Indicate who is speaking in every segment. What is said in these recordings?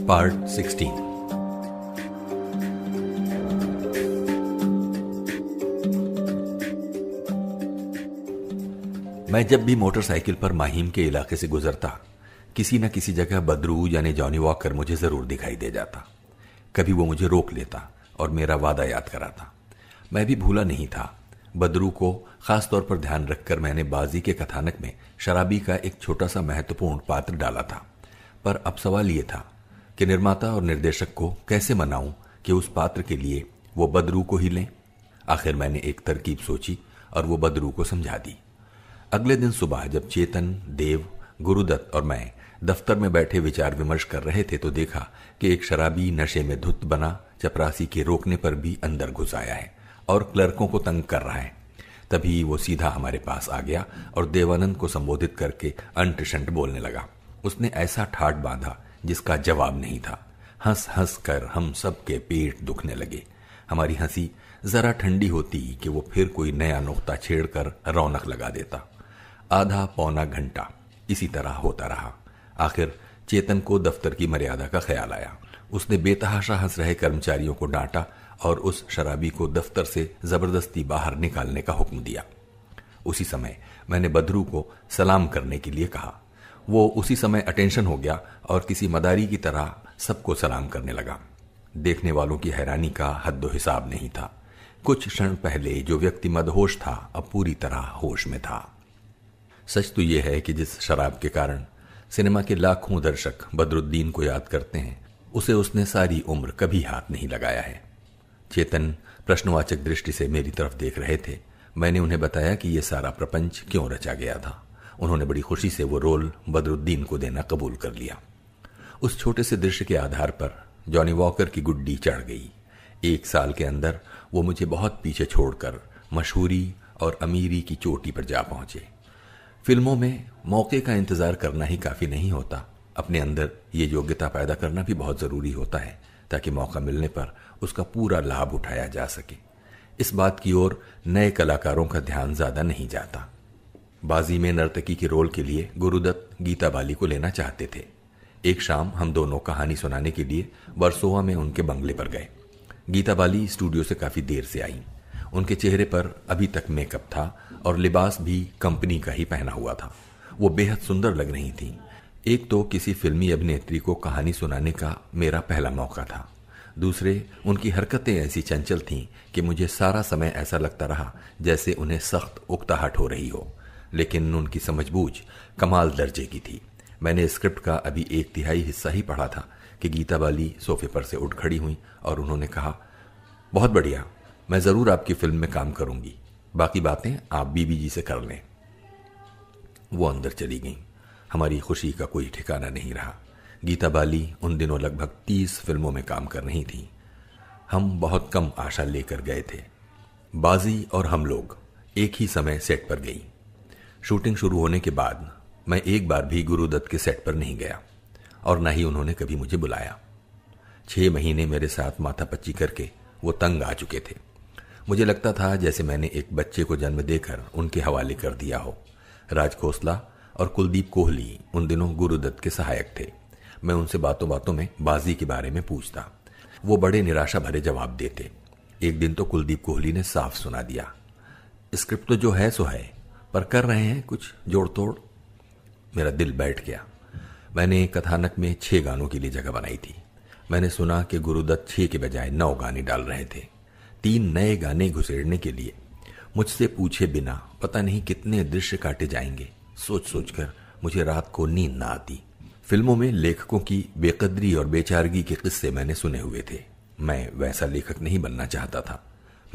Speaker 1: Part 16। मैं जब भी मोटरसाइकिल पर माहिम के इलाके से गुजरता, किसी न किसी जगह बदरू यानी जॉनी वॉकर मुझे जरूर दिखाई दे जाता। कभी वो मुझे रोक लेता और मेरा वादा याद कराता। मैं भी भूला नहीं था। बदरू को खास तौर पर ध्यान रखकर मैंने बाजी के कथानक में शराबी का एक छोटा सा महत्वपूर्ण पात्र डाला था। पर अब सवाल ये था कि निर्माता और निर्देशक को कैसे मनाऊं कि उस पात्र के लिए वो बदरू को ही लें। आखिर मैंने एक तरकीब सोची और वो बदरू को समझा दी। अगले दिन सुबह जब चेतन, देव, गुरुदत्त और मैं दफ्तर में बैठे विचार विमर्श कर रहे थे तो देखा कि एक शराबी नशे में धुत बना चपरासी के रोकने पर भी अंदर घुस आया है और क्लर्कों को तंग कर रहा है। तभी वो सीधा हमारे पास आ गया और देवानंद को संबोधित करके अंट शंट बोलने लगा। उसने ऐसा ठाठ बांधा जिसका जवाब नहीं था। हंस हंस कर हम सब के पेट दुखने लगे। हमारी हंसी जरा ठंडी होती कि वो फिर कोई नया नुक्ता छेड़कर रौनक लगा देता। आधा पौना घंटा इसी तरह होता रहा। आखिर चेतन को दफ्तर की मर्यादा का ख्याल आया। उसने बेतहाशा हंस रहे कर्मचारियों को डांटा और उस शराबी को दफ्तर से जबरदस्ती बाहर निकालने का हुक्म दिया। उसी समय मैंने बदरू को सलाम करने के लिए कहा। वो उसी समय अटेंशन हो गया और किसी मदारी की तरह सबको सलाम करने लगा। देखने वालों की हैरानी का हद्दो हिसाब नहीं था। कुछ क्षण पहले जो व्यक्ति मदहोश था अब पूरी तरह होश में था। सच तो यह है कि जिस शराब के कारण सिनेमा के लाखों दर्शक बदरुद्दीन को याद करते हैं, उसे उसने सारी उम्र कभी हाथ नहीं लगाया है। चेतन प्रश्नवाचक दृष्टि से मेरी तरफ देख रहे थे। मैंने उन्हें बताया कि यह सारा प्रपंच क्यों रचा गया था। उन्होंने बड़ी खुशी से वो रोल बदरुद्दीन को देना कबूल कर लिया। उस छोटे से दृश्य के आधार पर जॉनी वॉकर की गुड्डी चढ़ गई। 1 साल के अंदर वो मुझे बहुत पीछे छोड़कर मशहूरी और अमीरी की चोटी पर जा पहुंचे। फिल्मों में मौके का इंतजार करना ही काफी नहीं होता। अपने अंदर ये योग्यता पैदा करना भी बहुत जरूरी होता है ताकि मौका मिलने पर उसका पूरा लाभ उठाया जा सके। इस बात की ओर नए कलाकारों का ध्यान ज्यादा नहीं जाता। बाजी में नर्तकी के रोल के लिए गुरुदत्त गीता बाली को लेना चाहते थे। एक शाम हम दोनों कहानी सुनाने के लिए वर्सोवा में उनके बंगले पर गए। गीता बाली स्टूडियो से काफी देर से आई। उनके चेहरे पर अभी तक मेकअप था और लिबास भी कंपनी का ही पहना हुआ था। वो बेहद सुंदर लग रही थी। एक तो किसी फिल्मी अभिनेत्री को कहानी सुनाने का मेरा पहला मौका था। दूसरे उनकी हरकतें ऐसी चंचल थीं कि मुझे सारा समय ऐसा लगता रहा जैसे उन्हें सख्त उकताहट हो रही हो। लेकिन उनकी समझबूझ कमाल दर्जे की थी। मैंने स्क्रिप्ट का अभी 1/3 हिस्सा ही पढ़ा था कि गीता बाली सोफे पर से उठ खड़ी हुई और उन्होंने कहा, बहुत बढ़िया, मैं जरूर आपकी फिल्म में काम करूंगी। बाकी बातें आप बीबी जी से कर लें। वो अंदर चली गई। हमारी खुशी का कोई ठिकाना नहीं रहा। गीता बाली उन दिनों लगभग 30 फिल्मों में काम कर रही थी। हम बहुत कम आशा लेकर गए थे। बाजी और हम लोग एक ही समय सेट पर गई। शूटिंग शुरू होने के बाद मैं एक बार भी गुरुदत्त के सेट पर नहीं गया और न ही उन्होंने कभी मुझे बुलाया। 6 महीने मेरे साथ माथापच्ची करके वो तंग आ चुके थे। मुझे लगता था जैसे मैंने एक बच्चे को जन्म देकर उनके हवाले कर दिया हो। राज खोसला और कुलदीप कोहली उन दिनों गुरुदत्त के सहायक थे। मैं उनसे बातों बातों में बाजी के बारे में पूछता। वो बड़े निराशा भरे जवाब देते। एक दिन तो कुलदीप कोहली ने साफ सुना दिया, स्क्रिप्ट तो जो है सो है, पर कर रहे हैं कुछ जोड़ तोड़। मेरा दिल बैठ गया। मैंने कथानक में 6 गानों के लिए जगह बनाई थी। मैंने सुना कि गुरुदत्त 6 के बजाय 9 गाने डाल रहे थे। 3 नए गाने घुसेड़ने के लिए मुझसे पूछे बिना पता नहीं कितने दृश्य काटे जाएंगे। सोच सोचकर मुझे रात को नींद ना आती। फिल्मों में लेखकों की बेकदरी और बेचारगी के किस्से मैंने सुने हुए थे। मैं वैसा लेखक नहीं बनना चाहता था।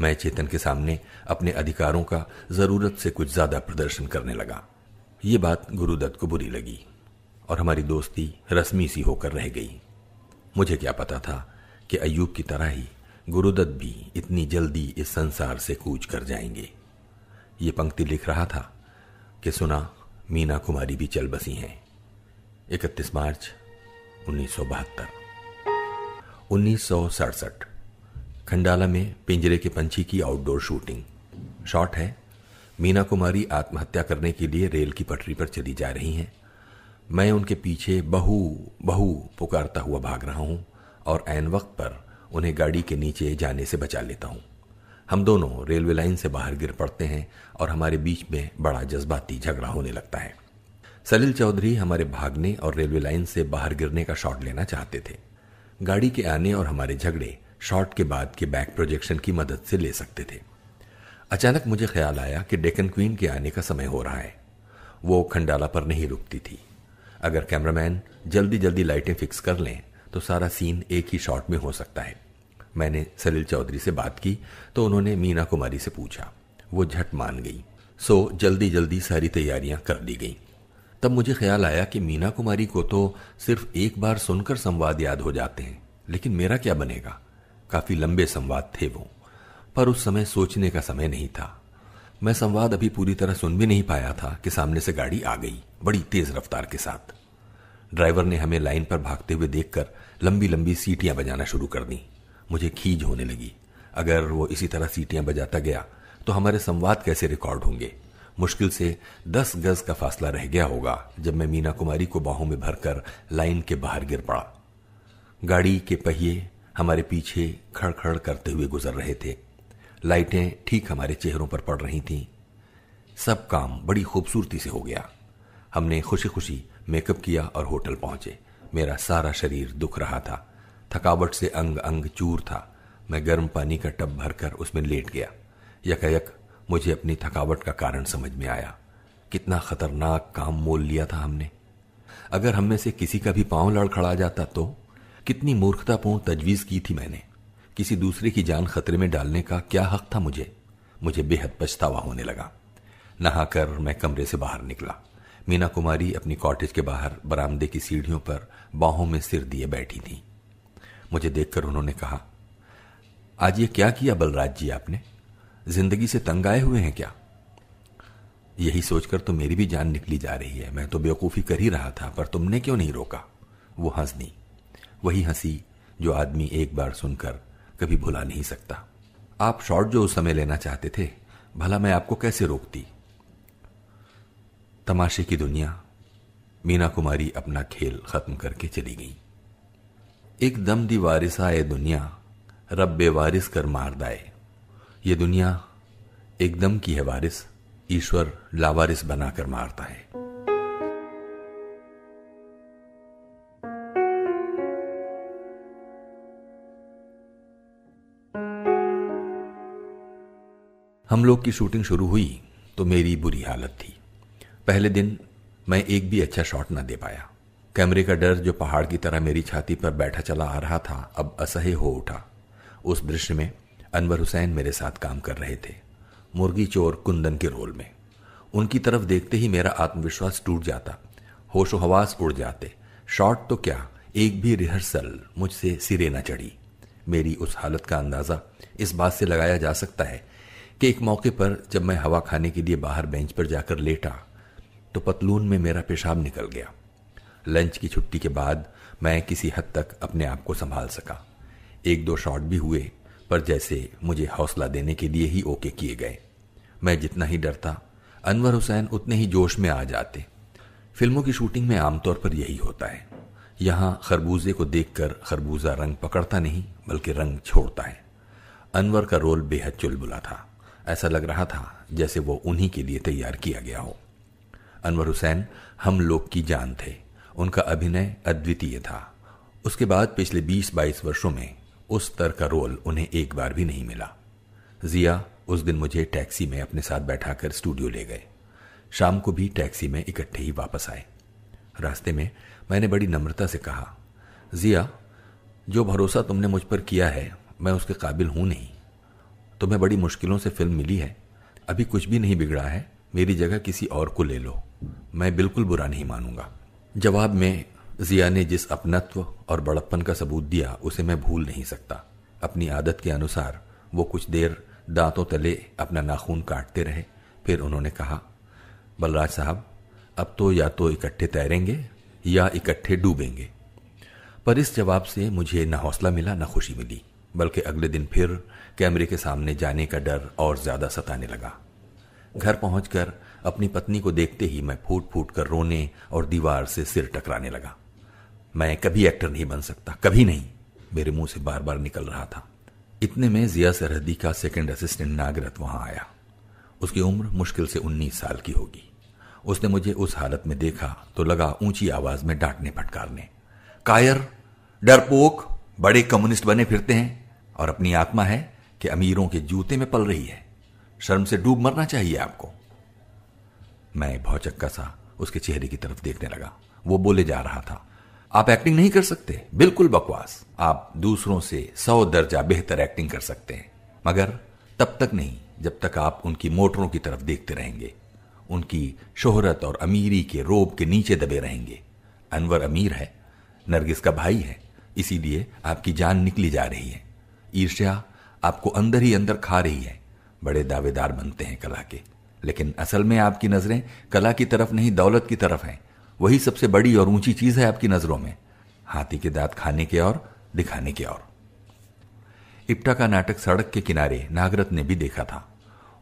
Speaker 1: मैं चेतन के सामने अपने अधिकारों का जरूरत से कुछ ज्यादा प्रदर्शन करने लगा। ये बात गुरुदत्त को बुरी लगी और हमारी दोस्ती रस्मी सी होकर रह गई। मुझे क्या पता था कि अय्यूब की तरह ही गुरुदत्त भी इतनी जल्दी इस संसार से कूच कर जाएंगे। ये पंक्ति लिख रहा था कि सुना मीना कुमारी भी चल बसी हैं। 31 मार्च 1972। 1967 खंडाला में पिंजरे के पंछी की आउटडोर शूटिंग। शॉट है, मीना कुमारी आत्महत्या करने के लिए रेल की पटरी पर चली जा रही हैं। मैं उनके पीछे बहू बहू पुकारता हुआ भाग रहा हूं और ऐन वक्त पर उन्हें गाड़ी के नीचे जाने से बचा लेता हूं। हम दोनों रेलवे लाइन से बाहर गिर पड़ते हैं और हमारे बीच में बड़ा जज्बाती झगड़ा होने लगता है। सलील चौधरी हमारे भागने और रेलवे लाइन से बाहर गिरने का शॉट लेना चाहते थे। गाड़ी के आने और हमारे झगड़े शॉट के बाद के बैक प्रोजेक्शन की मदद से ले सकते थे। अचानक मुझे ख्याल आया कि डेक्कन क्वीन के आने का समय हो रहा है। वो खंडाला पर नहीं रुकती थी। अगर कैमरामैन जल्दी जल्दी लाइटें फिक्स कर लें तो सारा सीन एक ही शॉट में हो सकता है। मैंने सलील चौधरी से बात की तो उन्होंने मीना कुमारी से पूछा। वो झट मान गई। सो जल्दी जल्दी सारी तैयारियां कर ली गई। तब मुझे ख्याल आया कि मीना कुमारी को तो सिर्फ एक बार सुनकर संवाद याद हो जाते हैं, लेकिन मेरा क्या बनेगा। काफी लंबे संवाद थे वो, पर उस समय सोचने का समय नहीं था। मैं संवाद अभी पूरी तरह सुन भी नहीं पाया था कि सामने से गाड़ी आ गई, बड़ी तेज रफ्तार के साथ। ड्राइवर ने हमें लाइन पर भागते हुए देखकर लंबी लंबी सीटियां बजाना शुरू कर दी। मुझे खीज होने लगी। अगर वो इसी तरह सीटियां बजाता गया तो हमारे संवाद कैसे रिकॉर्ड होंगे। मुश्किल से 10 गज का फासला रह गया होगा जब मैं मीना कुमारी को बाहों में भरकर लाइन के बाहर गिर पड़ा। गाड़ी के पहिए हमारे पीछे खड़खड़ करते हुए गुजर रहे थे। लाइटें ठीक हमारे चेहरों पर पड़ रही थीं। सब काम बड़ी खूबसूरती से हो गया। हमने खुशी खुशी मेकअप किया और होटल पहुंचे। मेरा सारा शरीर दुख रहा था। थकावट से अंग अंग चूर था। मैं गर्म पानी का टब भरकर उसमें लेट गया। यकायक मुझे अपनी थकावट का कारण समझ में आया। कितना खतरनाक काम मोल लिया था हमने। अगर हम में से किसी का भी पांव लड़खड़ा जाता तो कितनी मूर्खतापूर्ण तजवीज की थी मैंने। किसी दूसरे की जान खतरे में डालने का क्या हक था मुझे बेहद पछतावा होने लगा। नहाकर मैं कमरे से बाहर निकला। मीना कुमारी अपनी कॉटेज के बाहर बरामदे की सीढ़ियों पर बाहों में सिर दिए बैठी थी। मुझे देखकर उन्होंने कहा, आज ये क्या किया बलराज जी आपने? जिंदगी से तंग आए हुए हैं क्या? यही सोचकर तो मेरी भी जान निकली जा रही है। मैं तो बेवकूफी कर ही रहा था, पर तुमने क्यों नहीं रोका? वो हंस दी। वही हंसी जो आदमी एक बार सुनकर कभी भुला नहीं सकता। आप शॉट जो उस समय लेना चाहते थे, भला मैं आपको कैसे रोकती? तमाशे की दुनिया। मीना कुमारी अपना खेल खत्म करके चली गई। एकदम दी वारिसा ए दुनिया, रब बेवारिस कर मार दाए। ये दुनिया एकदम की है वारिस, ईश्वर लावारिस बनाकर मारता है। हम लोग की शूटिंग शुरू हुई तो मेरी बुरी हालत थी। पहले दिन मैं एक भी अच्छा शॉट न दे पाया। कैमरे का डर जो पहाड़ की तरह मेरी छाती पर बैठा चला आ रहा था, अब असह्य हो उठा। उस दृश्य में अनवर हुसैन मेरे साथ काम कर रहे थे, मुर्गी चोर कुंदन के रोल में। उनकी तरफ देखते ही मेरा आत्मविश्वास टूट जाता, होशो हवास उड़ जाते। शॉट तो क्या, एक भी रिहर्सल मुझसे सिरे न चढ़ी। मेरी उस हालत का अंदाजा इस बात से लगाया जा सकता है कि एक मौके पर जब मैं हवा खाने के लिए बाहर बेंच पर जाकर लेटा तो पतलून में मेरा पेशाब निकल गया। लंच की छुट्टी के बाद मैं किसी हद तक अपने आप को संभाल सका। 1-2 शॉट भी हुए, पर जैसे मुझे हौसला देने के लिए ही ओके किए गए। मैं जितना ही डरता, अनवर हुसैन उतने ही जोश में आ जाते। फिल्मों की शूटिंग में आमतौर पर यही होता है। यहां खरबूजे को देखकर खरबूजा रंग पकड़ता नहीं, बल्कि रंग छोड़ता है। अनवर का रोल बेहद चुलबुला था। ऐसा लग रहा था जैसे वो उन्हीं के लिए तैयार किया गया हो। अनवर हुसैन हम लोग की जान थे। उनका अभिनय अद्वितीय था। उसके बाद पिछले 20-22 वर्षों में उस स्तर का रोल उन्हें एक बार भी नहीं मिला। जिया उस दिन मुझे टैक्सी में अपने साथ बैठाकर स्टूडियो ले गए। शाम को भी टैक्सी में इकट्ठे ही वापस आए। रास्ते में मैंने बड़ी नम्रता से कहा, जिया, जो भरोसा तुमने मुझ पर किया है, मैं उसके काबिल हूं नहीं। तुम्हें बड़ी मुश्किलों से फिल्म मिली है, अभी कुछ भी नहीं बिगड़ा है। मेरी जगह किसी और को ले लो, मैं बिल्कुल बुरा नहीं मानूंगा। जवाब में जिया ने जिस अपनत्व और बड़प्पन का सबूत दिया, उसे मैं भूल नहीं सकता। अपनी आदत के अनुसार वो कुछ देर दांतों तले अपना नाखून काटते रहे। फिर उन्होंने कहा, बलराज साहब, अब तो या तो इकट्ठे तैरेंगे या इकट्ठे डूबेंगे। पर इस जवाब से मुझे न हौसला मिला न खुशी मिली, बल्कि अगले दिन फिर कैमरे के सामने जाने का डर और ज्यादा सताने लगा। घर पहुंचकर अपनी पत्नी को देखते ही मैं फूट फूट कर रोने और दीवार से सिर टकराने लगा। मैं कभी एक्टर नहीं बन सकता, कभी नहीं, मेरे मुंह से बार बार निकल रहा था। इतने में जिया सरहदी का सेकंड असिस्टेंट नागरथ वहां आया। उसकी उम्र मुश्किल से 19 साल की होगी। उसने मुझे उस हालत में देखा तो लगा ऊंची आवाज में डांटने फटकारने, कायर, डरपोक, बड़े कम्युनिस्ट बने फिरते हैं और अपनी आत्मा है कि अमीरों के जूते में पल रही है। शर्म से डूब मरना चाहिए आपको। मैं भौचक्का सा उसके चेहरे की तरफ देखने लगा। वो बोले जा रहा था, आप एक्टिंग नहीं कर सकते, बिल्कुल बकवास। आप दूसरों से 100 दर्जा बेहतर एक्टिंग कर सकते हैं, मगर तब तक नहीं जब तक आप उनकी मोटरों की तरफ देखते रहेंगे, उनकी शोहरत और अमीरी के रोब के नीचे दबे रहेंगे। अनवर अमीर है, नरगिस का भाई है, इसीलिए आपकी जान निकली जा रही है। ईर्ष्या आपको अंदर ही अंदर खा रही है। बड़े दावेदार बनते हैं कला के, लेकिन असल में आपकी नजरें कला की तरफ नहीं, दौलत की तरफ हैं। वही सबसे बड़ी और ऊंची चीज है आपकी नजरों में। हाथी के दांत खाने के और दिखाने के और। इप्टा का नाटक सड़क के किनारे नागरथ ने भी देखा था।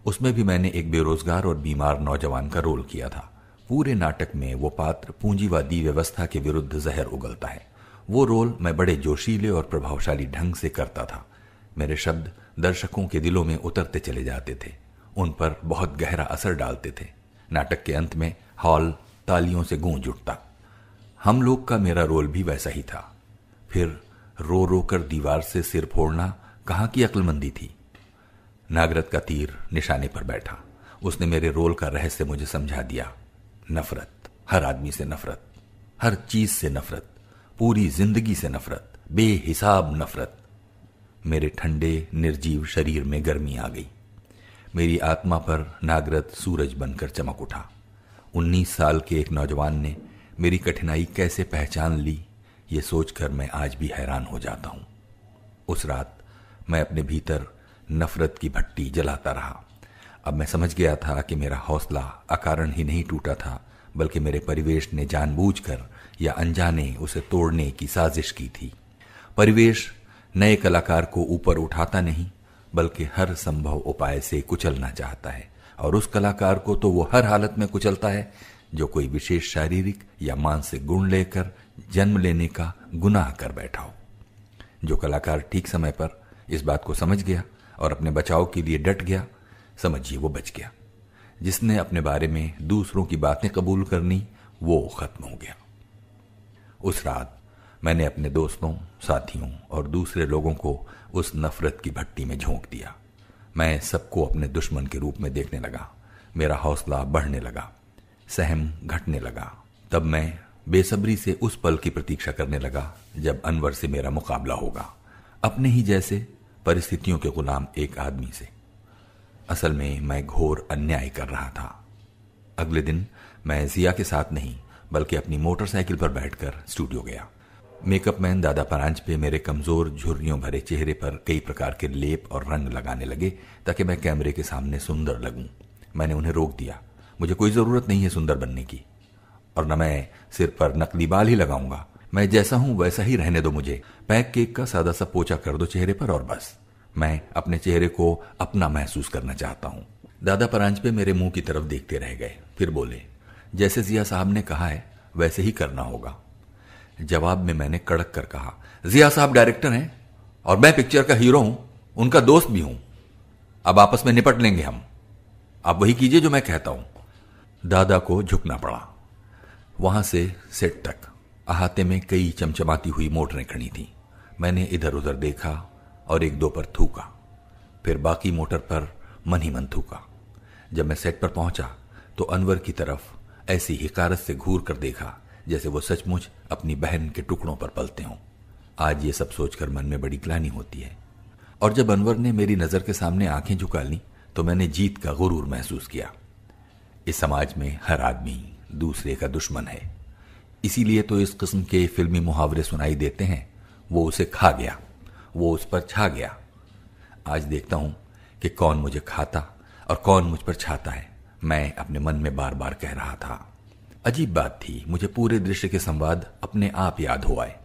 Speaker 1: उसमें भी मैंने एक बेरोजगार और बीमार नौजवान का रोल किया था। पूरे नाटक में वो पात्र पूंजीवादी व्यवस्था के विरुद्ध जहर उगलता है। वो रोल मैं बड़े जोशीले और प्रभावशाली ढंग से करता था। मेरे शब्द दर्शकों के दिलों में उतरते चले जाते थे, उन पर बहुत गहरा असर डालते थे। नाटक के अंत में हॉल तालियों से गूंज उठता। हम लोग का मेरा रोल भी वैसा ही था। फिर रो रो कर दीवार से सिर फोड़ना कहां की अक्लमंदी थी। नागरथ का तीर निशाने पर बैठा। उसने मेरे रोल का रहस्य मुझे समझा दिया। नफरत, हर आदमी से नफरत, हर चीज से नफरत, पूरी जिंदगी से नफरत, बेहिसाब नफरत। मेरे ठंडे निर्जीव शरीर में गर्मी आ गई। मेरी आत्मा पर नागरथ सूरज बनकर चमक उठा। 19 साल के एक नौजवान ने मेरी कठिनाई कैसे पहचान ली, ये सोचकर मैं आज भी हैरान हो जाता हूं। उस रात मैं अपने भीतर नफरत की भट्टी जलाता रहा। अब मैं समझ गया था कि मेरा हौसला अकारण ही नहीं टूटा था, बल्कि मेरे परिवेश ने जानबूझकर या अनजाने उसे तोड़ने की साजिश की थी। परिवेश नए कलाकार को ऊपर उठाता नहीं, बल्कि हर संभव उपाय से कुचलना चाहता है, और उस कलाकार को तो वो हर हालत में कुचलता है जो कोई विशेष शारीरिक या मानसिक गुण लेकर जन्म लेने का गुनाह कर बैठा हो। जो कलाकार ठीक समय पर इस बात को समझ गया और अपने बचाव के लिए डट गया, समझिए वो बच गया। जिसने अपने बारे में दूसरों की बातें कबूल करनी, वो खत्म हो गया। उस रात मैंने अपने दोस्तों, साथियों और दूसरे लोगों को उस नफरत की भट्टी में झोंक दिया। मैं सबको अपने दुश्मन के रूप में देखने लगा। मेरा हौसला बढ़ने लगा, सहम घटने लगा। तब मैं बेसब्री से उस पल की प्रतीक्षा करने लगा जब अनवर से मेरा मुकाबला होगा, अपने ही जैसे परिस्थितियों के गुलाम एक आदमी से। असल में मैं घोर अन्याय कर रहा था। अगले दिन मैं जिया के साथ नहीं, बल्कि अपनी मोटरसाइकिल पर बैठकर स्टूडियो गया। मेकअप मैन दादा परांज पे मेरे कमजोर झुर्रियों भरे चेहरे पर कई प्रकार के लेप और रंग लगाने लगे ताकि मैं कैमरे के सामने सुंदर लगूं। मैंने उन्हें रोक दिया। मुझे कोई जरूरत नहीं है सुंदर बनने की, और न मैं सिर पर नकली बाल ही लगाऊंगा। मैं जैसा हूं वैसा ही रहने दो मुझे। पैक केक का सादा सा पोचा कर दो चेहरे पर और बस। मैं अपने चेहरे को अपना महसूस करना चाहता हूं। दादा परांज पे मेरे मुंह की तरफ देखते रह गए, फिर बोले, जैसे जिया साहब ने कहा है वैसे ही करना होगा। जवाब में मैंने कड़क कर कहा, जिया साहब डायरेक्टर हैं और मैं पिक्चर का हीरो हूं, उनका दोस्त भी हूं। अब आपस में निपट लेंगे हम। आप वही कीजिए जो मैं कहता हूं। दादा को झुकना पड़ा। वहां से सेट तक अहाते में कई चमचमाती हुई मोटरें खड़ी थीं। मैंने इधर उधर देखा और एक दो पर थूका, फिर बाकी मोटर पर मन ही मन थूका। जब मैं सेट पर पहुंचा तो अनवर की तरफ ऐसी हिकारत से घूर कर देखा जैसे वो सचमुच अपनी बहन के टुकड़ों पर पलते हों। आज ये सब सोचकर मन में बड़ी ग्लानि होती है। और जब अनवर ने मेरी नजर के सामने आंखें झुका ली तो मैंने जीत का गुरूर महसूस किया। इस समाज में हर आदमी दूसरे का दुश्मन है, इसीलिए तो इस किस्म के फिल्मी मुहावरे सुनाई देते हैं, वो उसे खा गया, वो उस पर छा गया। आज देखता हूं कि कौन मुझे खाता और कौन मुझ पर छाता है, मैं अपने मन में बार बार कह रहा था। अजीब बात थी, मुझे पूरे दृश्य के संवाद अपने आप याद हो आए।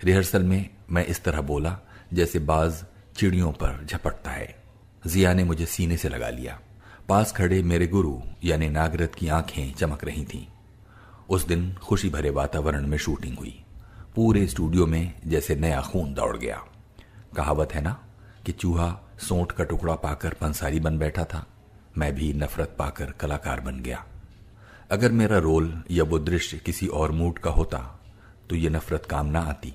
Speaker 1: रिहर्सल में मैं इस तरह बोला जैसे बाज चिड़ियों पर झपटता है। जिया ने मुझे सीने से लगा लिया। पास खड़े मेरे गुरु यानी नागरथ की आंखें चमक रही थीं। उस दिन खुशी भरे वातावरण में शूटिंग हुई। पूरे स्टूडियो में जैसे नया खून दौड़ गया। कहावत है ना कि चूहा सोंठ का टुकड़ा पाकर पंसारी बन बैठा था, मैं भी नफरत पाकर कलाकार बन गया। अगर मेरा रोल या वो दृश्य किसी और मूड का होता तो ये नफरत काम ना आती,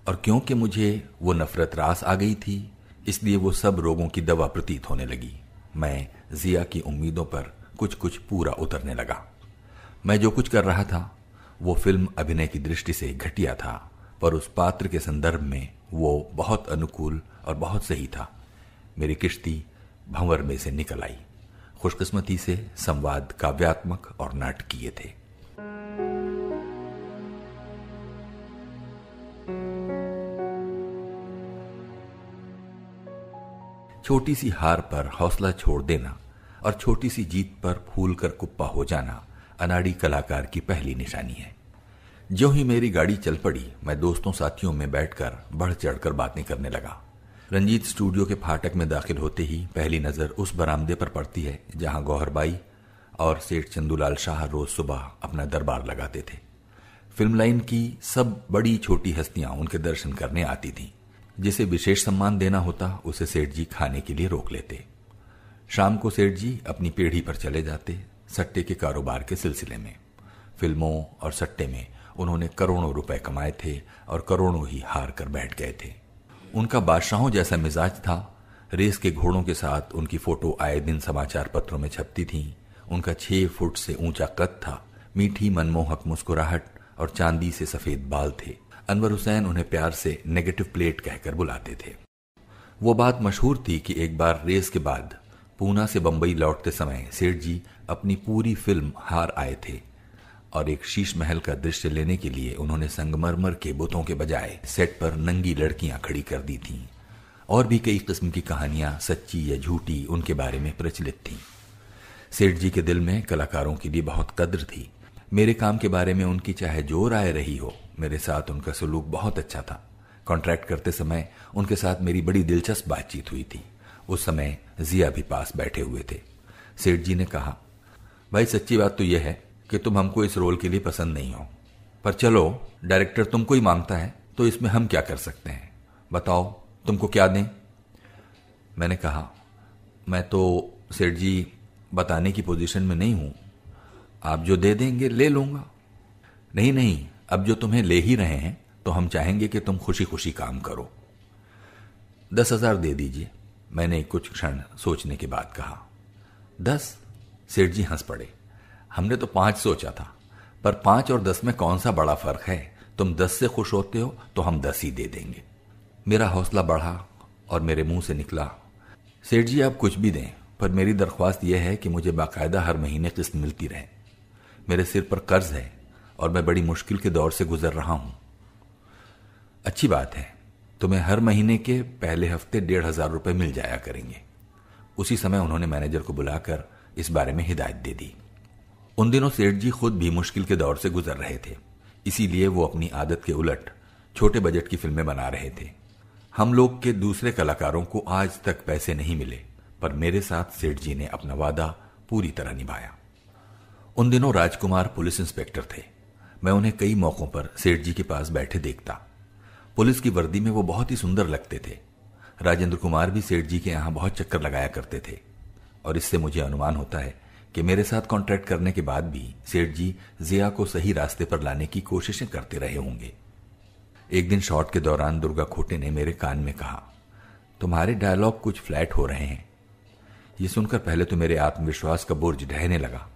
Speaker 1: और क्योंकि मुझे वो नफरत रास आ गई थी इसलिए वो सब रोगों की दवा प्रतीत होने लगी। मैं जिया की उम्मीदों पर कुछ कुछ पूरा उतरने लगा। मैं जो कुछ कर रहा था वो फिल्म अभिनय की दृष्टि से घटिया था, पर उस पात्र के संदर्भ में वो बहुत अनुकूल और बहुत सही था। मेरी किश्ती भंवर में से निकल आई। खुशकिस्मती से संवाद काव्यात्मक और नाटकीय थे। छोटी सी हार पर हौसला छोड़ देना और छोटी सी जीत पर फूल कर कुप्पा हो जाना अनाड़ी कलाकार की पहली निशानी है। जो ही मेरी गाड़ी चल पड़ी मैं दोस्तों साथियों में बैठकर बढ़ चढ़कर बातें करने लगा। रंजीत स्टूडियो के फाटक में दाखिल होते ही पहली नजर उस बरामदे पर पड़ती है जहां गौहरबाई और सेठ चंदूलाल शाह रोज सुबह अपना दरबार लगाते थे। फिल्म लाइन की सब बड़ी छोटी हस्तियां उनके दर्शन करने आती थीं। जिसे विशेष सम्मान देना होता उसे सेठ जी खाने के लिए रोक लेते। शाम को सेठ जी अपनी पीढ़ी पर चले जाते सट्टे के कारोबार के सिलसिले में। फिल्मों और सट्टे में उन्होंने करोड़ों रुपए कमाए थे और करोड़ों ही हार कर बैठ गए थे। उनका बादशाहों जैसा मिजाज था। रेस के घोड़ों के साथ उनकी फोटो आए दिन समाचार पत्रों में छपती थी। उनका 6 फुट से ऊंचा कद था, मीठी मनमोहक मुस्कुराहट और चांदी से सफेद बाल थे। अनवर हुसैन उन्हें प्यार से नेगेटिव प्लेट कहकर बुलाते थे। वो बात मशहूर थी कि एक बार रेस के बाद पूना से बंबई लौटते समय सेठ जी अपनी पूरी फिल्म हार आए थे और एक शीश महल का दृश्य लेने के लिए उन्होंने संगमरमर के बुतों के बजाय सेट पर नंगी लड़कियां खड़ी कर दी थीं। और भी कई किस्म की कहानियां सच्ची या झूठी उनके बारे में प्रचलित थीं। सेठ जी के दिल में कलाकारों के लिए बहुत कद्र थी। मेरे काम के बारे में उनकी चाहे जो राय रही हो, मेरे साथ उनका सलूक बहुत अच्छा था। कॉन्ट्रैक्ट करते समय उनके साथ मेरी बड़ी दिलचस्प बातचीत हुई थी। उस समय जिया भी पास बैठे हुए थे। सेठ जी ने कहा, भाई सच्ची बात तो यह है कि तुम हमको इस रोल के लिए पसंद नहीं हो, पर चलो डायरेक्टर तुमको ही मांगता है तो इसमें हम क्या कर सकते हैं, बताओ तुमको क्या दें। मैंने कहा, मैं तो सेठ जी बताने की पोजीशन में नहीं हूं, आप जो दे देंगे ले लूंगा। नहीं, अब जो तुम्हें ले ही रहे हैं तो हम चाहेंगे कि तुम खुशी खुशी काम करो। 10,000 दे दीजिए, मैंने कुछ क्षण सोचने के बाद कहा। 10? सेठ जी हंस पड़े। हमने तो 5 सोचा था, पर 5 और 10 में कौन सा बड़ा फर्क है। तुम 10 से खुश होते हो तो हम 10 ही दे देंगे। मेरा हौसला बढ़ा और मेरे मुंह से निकला, सेठ जी आप कुछ भी दें, पर मेरी दरख्वास्त यह है कि मुझे बाकायदा हर महीने किस्त मिलती रहे। मेरे सिर पर कर्ज है और मैं बड़ी मुश्किल के दौर से गुजर रहा हूं। अच्छी बात है, तुम्हें हर महीने के पहले हफ्ते 1,500 रुपए मिल जाया करेंगे। उसी समय उन्होंने मैनेजर को बुलाकर इस बारे में हिदायत दे दी। उन दिनों सेठ जी खुद भी मुश्किल के दौर से गुजर रहे थे, इसीलिए वो अपनी आदत के उलट छोटे बजट की फिल्में बना रहे थे। हम लोग के दूसरे कलाकारों को आज तक पैसे नहीं मिले, पर मेरे साथ सेठ जी ने अपना वादा पूरी तरह निभाया। उन दिनों राजकुमार पुलिस इंस्पेक्टर थे। मैं उन्हें कई मौकों पर सेठ जी के पास बैठे देखता। पुलिस की वर्दी में वो बहुत ही सुंदर लगते थे। राजेंद्र कुमार भी सेठ जी के यहां बहुत चक्कर लगाया करते थे, और इससे मुझे अनुमान होता है कि मेरे साथ कॉन्ट्रैक्ट करने के बाद भी सेठ जी जिया को सही रास्ते पर लाने की कोशिशें करते रहे होंगे। एक दिन शॉट के दौरान दुर्गा खोटे ने मेरे कान में कहा, तुम्हारे डायलॉग कुछ फ्लैट हो रहे हैं। ये सुनकर पहले तो मेरे आत्मविश्वास का बुर्ज ढहने लगा,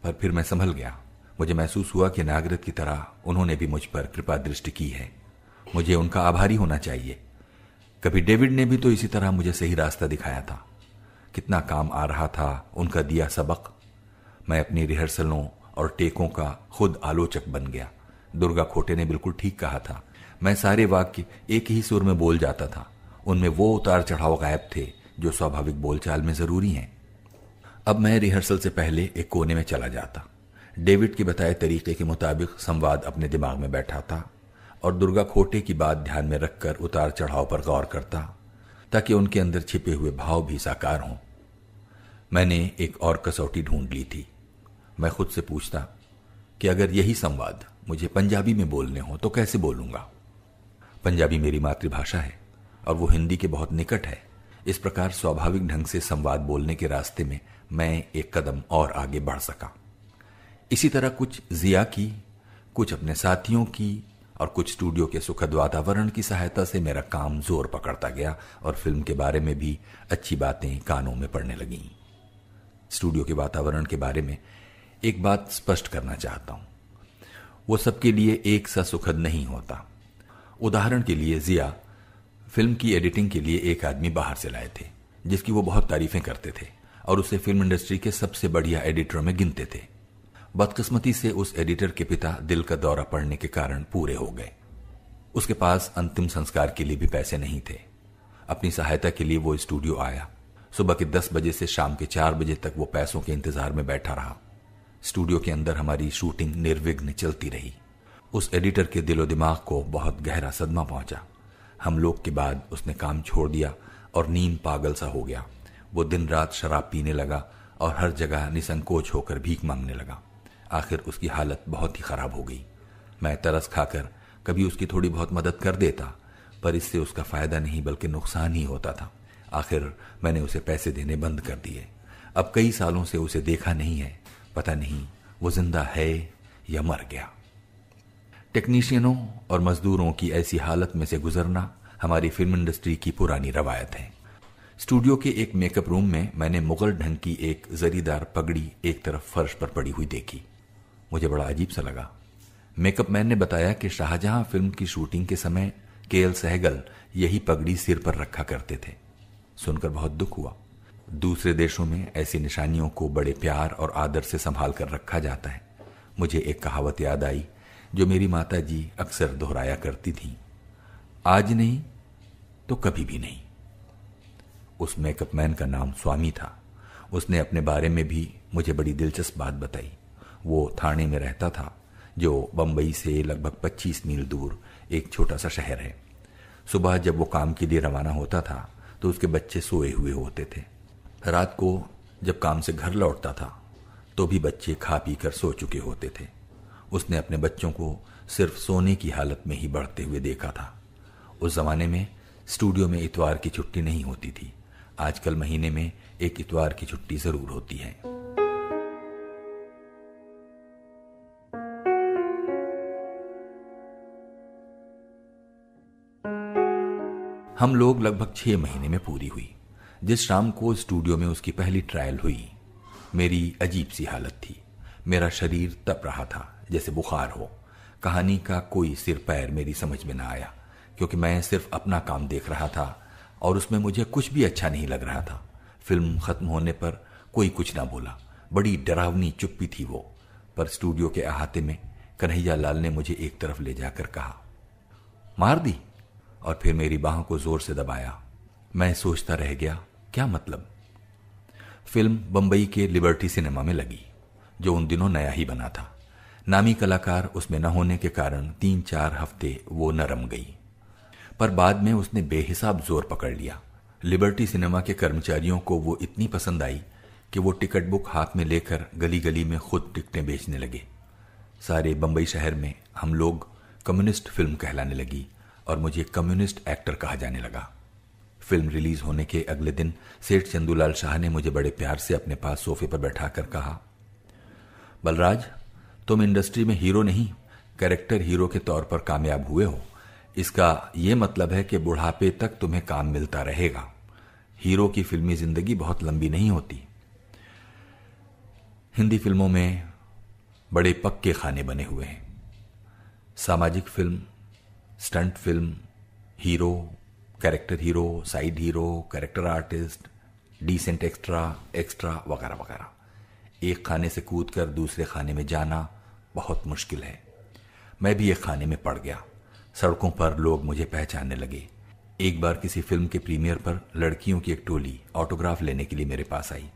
Speaker 1: पर फिर मैं संभल गया। मुझे महसूस हुआ कि नागरिक की तरह उन्होंने भी मुझ पर कृपा दृष्टि की है। मुझे उनका आभारी होना चाहिए। कभी डेविड ने भी तो इसी तरह मुझे सही रास्ता दिखाया था। कितना काम आ रहा था उनका दिया सबक। मैं अपनी रिहर्सलों और टेकों का खुद आलोचक बन गया। दुर्गा खोटे ने बिल्कुल ठीक कहा था। मैं सारे वाक्य एक ही सुर में बोल जाता था। उनमें वो उतार चढ़ाव गायब थे जो स्वाभाविक बोलचाल में जरूरी हैं। अब मैं रिहर्सल से पहले एक कोने में चला जाता। डेविड के बताए तरीके के मुताबिक संवाद अपने दिमाग में बैठा था और दुर्गा खोटे की बात ध्यान में रखकर उतार चढ़ाव पर गौर करता, ताकि उनके अंदर छिपे हुए भाव भी साकार हों। मैंने एक और कसौटी ढूंढ ली थी। मैं खुद से पूछता कि अगर यही संवाद मुझे पंजाबी में बोलने हो तो कैसे बोलूंगा। पंजाबी मेरी मातृभाषा है और वो हिंदी के बहुत निकट है। इस प्रकार स्वाभाविक ढंग से संवाद बोलने के रास्ते में मैं एक कदम और आगे बढ़ सका। इसी तरह कुछ जिया की, कुछ अपने साथियों की और कुछ स्टूडियो के सुखद वातावरण की सहायता से मेरा काम जोर पकड़ता गया और फिल्म के बारे में भी अच्छी बातें कानों में पड़ने लगीं। स्टूडियो के वातावरण के बारे में एक बात स्पष्ट करना चाहता हूं, वो सबके लिए एक सा सुखद नहीं होता। उदाहरण के लिए जिया फिल्म की एडिटिंग के लिए एक आदमी बाहर से लाए थे जिसकी वो बहुत तारीफें करते थे और उसे फिल्म इंडस्ट्री के सबसे बढ़िया एडिटरों में गिनते थे। बदकिस्मती से उस एडिटर के पिता दिल का दौरा पड़ने के कारण पूरे हो गए। उसके पास अंतिम संस्कार के लिए भी पैसे नहीं थे। अपनी सहायता के लिए वो स्टूडियो आया। सुबह के 10 बजे से शाम के 4 बजे तक वो पैसों के इंतजार में बैठा रहा। स्टूडियो के अंदर हमारी शूटिंग निर्विघ्न चलती रही। उस एडिटर के दिलो दिमाग को बहुत गहरा सदमा पहुंचा। हम लोग के बाद उसने काम छोड़ दिया और नीम पागल सा हो गया। वो दिन रात शराब पीने लगा और हर जगह निसंकोच होकर भीख मांगने लगा। आखिर उसकी हालत बहुत ही खराब हो गई। मैं तरस खाकर कभी उसकी थोड़ी बहुत मदद कर देता, पर इससे उसका फायदा नहीं बल्कि नुकसान ही होता था। आखिर मैंने उसे पैसे देने बंद कर दिए। अब कई सालों से उसे देखा नहीं है। पता नहीं वो जिंदा है या मर गया। टेक्नीशियनों और मजदूरों की ऐसी हालत में से गुजरना हमारी फिल्म इंडस्ट्री की पुरानी रवायत है। स्टूडियो के एक मेकअप रूम में मैंने मुगल ढंग की एक जरीदार पगड़ी एक तरफ फर्श पर पड़ी हुई देखी। मुझे बड़ा अजीब सा लगा। मेकअप मैन ने बताया कि शाहजहां फिल्म की शूटिंग के समय केएल सहगल यही पगड़ी सिर पर रखा करते थे। सुनकर बहुत दुख हुआ। दूसरे देशों में ऐसी निशानियों को बड़े प्यार और आदर से संभाल कर रखा जाता है। मुझे एक कहावत याद आई जो मेरी माता जी अक्सर दोहराया करती थी, आज नहीं तो कभी भी नहीं। उस मेकअप मैन का नाम स्वामी था। उसने अपने बारे में भी मुझे बड़ी दिलचस्प बात बताई। वो थाने में रहता था, जो बंबई से लगभग 25 मील दूर एक छोटा सा शहर है। सुबह जब वो काम के लिए रवाना होता था तो उसके बच्चे सोए हुए होते थे। रात को जब काम से घर लौटता था तो भी बच्चे खा पी कर सो चुके होते थे। उसने अपने बच्चों को सिर्फ सोने की हालत में ही बढ़ते हुए देखा था। उस जमाने में स्टूडियो में इतवार की छुट्टी नहीं होती थी। आजकल महीने में एक इतवार की छुट्टी जरूर होती है। हम लोग लगभग 6 महीने में पूरी हुई। जिस शाम को स्टूडियो में उसकी पहली ट्रायल हुई, मेरी अजीब सी हालत थी। मेरा शरीर तप रहा था जैसे बुखार हो। कहानी का कोई सिर पैर मेरी समझ में ना आया, क्योंकि मैं सिर्फ अपना काम देख रहा था और उसमें मुझे कुछ भी अच्छा नहीं लग रहा था। फिल्म खत्म होने पर कोई कुछ ना बोला। बड़ी डरावनी चुप्पी थी वो। पर स्टूडियो के अहाते में कन्हैया लाल ने मुझे एक तरफ ले जाकर कहा, मार दी, और फिर मेरी बाहों को जोर से दबाया। मैं सोचता रह गया, क्या मतलब। फिल्म बंबई के लिबर्टी सिनेमा में लगी, जो उन दिनों नया ही बना था। नामी कलाकार उसमें न होने के कारण 3-4 हफ्ते वो न रम गई, पर बाद में उसने बेहिसाब जोर पकड़ लिया। लिबर्टी सिनेमा के कर्मचारियों को वो इतनी पसंद आई कि वो टिकट बुक हाथ में लेकर गली गली में खुद टिकटें बेचने लगे। सारे बंबई शहर में हम लोग कम्युनिस्ट फिल्म कहलाने लगी और मुझे कम्युनिस्ट एक्टर कहा जाने लगा। फिल्म रिलीज होने के अगले दिन सेठ चंदूलाल शाह ने मुझे बड़े प्यार से अपने पास सोफे पर बैठाकर कहा, बलराज, तुम इंडस्ट्री में हीरो नहीं, कैरेक्टर हीरो के तौर पर कामयाब हुए हो। इसका यह मतलब है कि बुढ़ापे तक तुम्हें काम मिलता रहेगा। हीरो की फिल्मी जिंदगी बहुत लंबी नहीं होती। हिंदी फिल्मों में बड़े पक्के खाने बने हुए हैं। सामाजिक film, stunt film, hero, character hero, side hero, character artist, decent extra वगैरह वगैरह। एक खाने से कूदकर दूसरे खाने में जाना बहुत मुश्किल है। मैं भी एक खाने में पड़ गया। सड़कों पर लोग मुझे पहचानने लगे। एक बार किसी फिल्म के प्रीमियर पर लड़कियों की एक टोली ऑटोग्राफ लेने के लिए मेरे पास आई।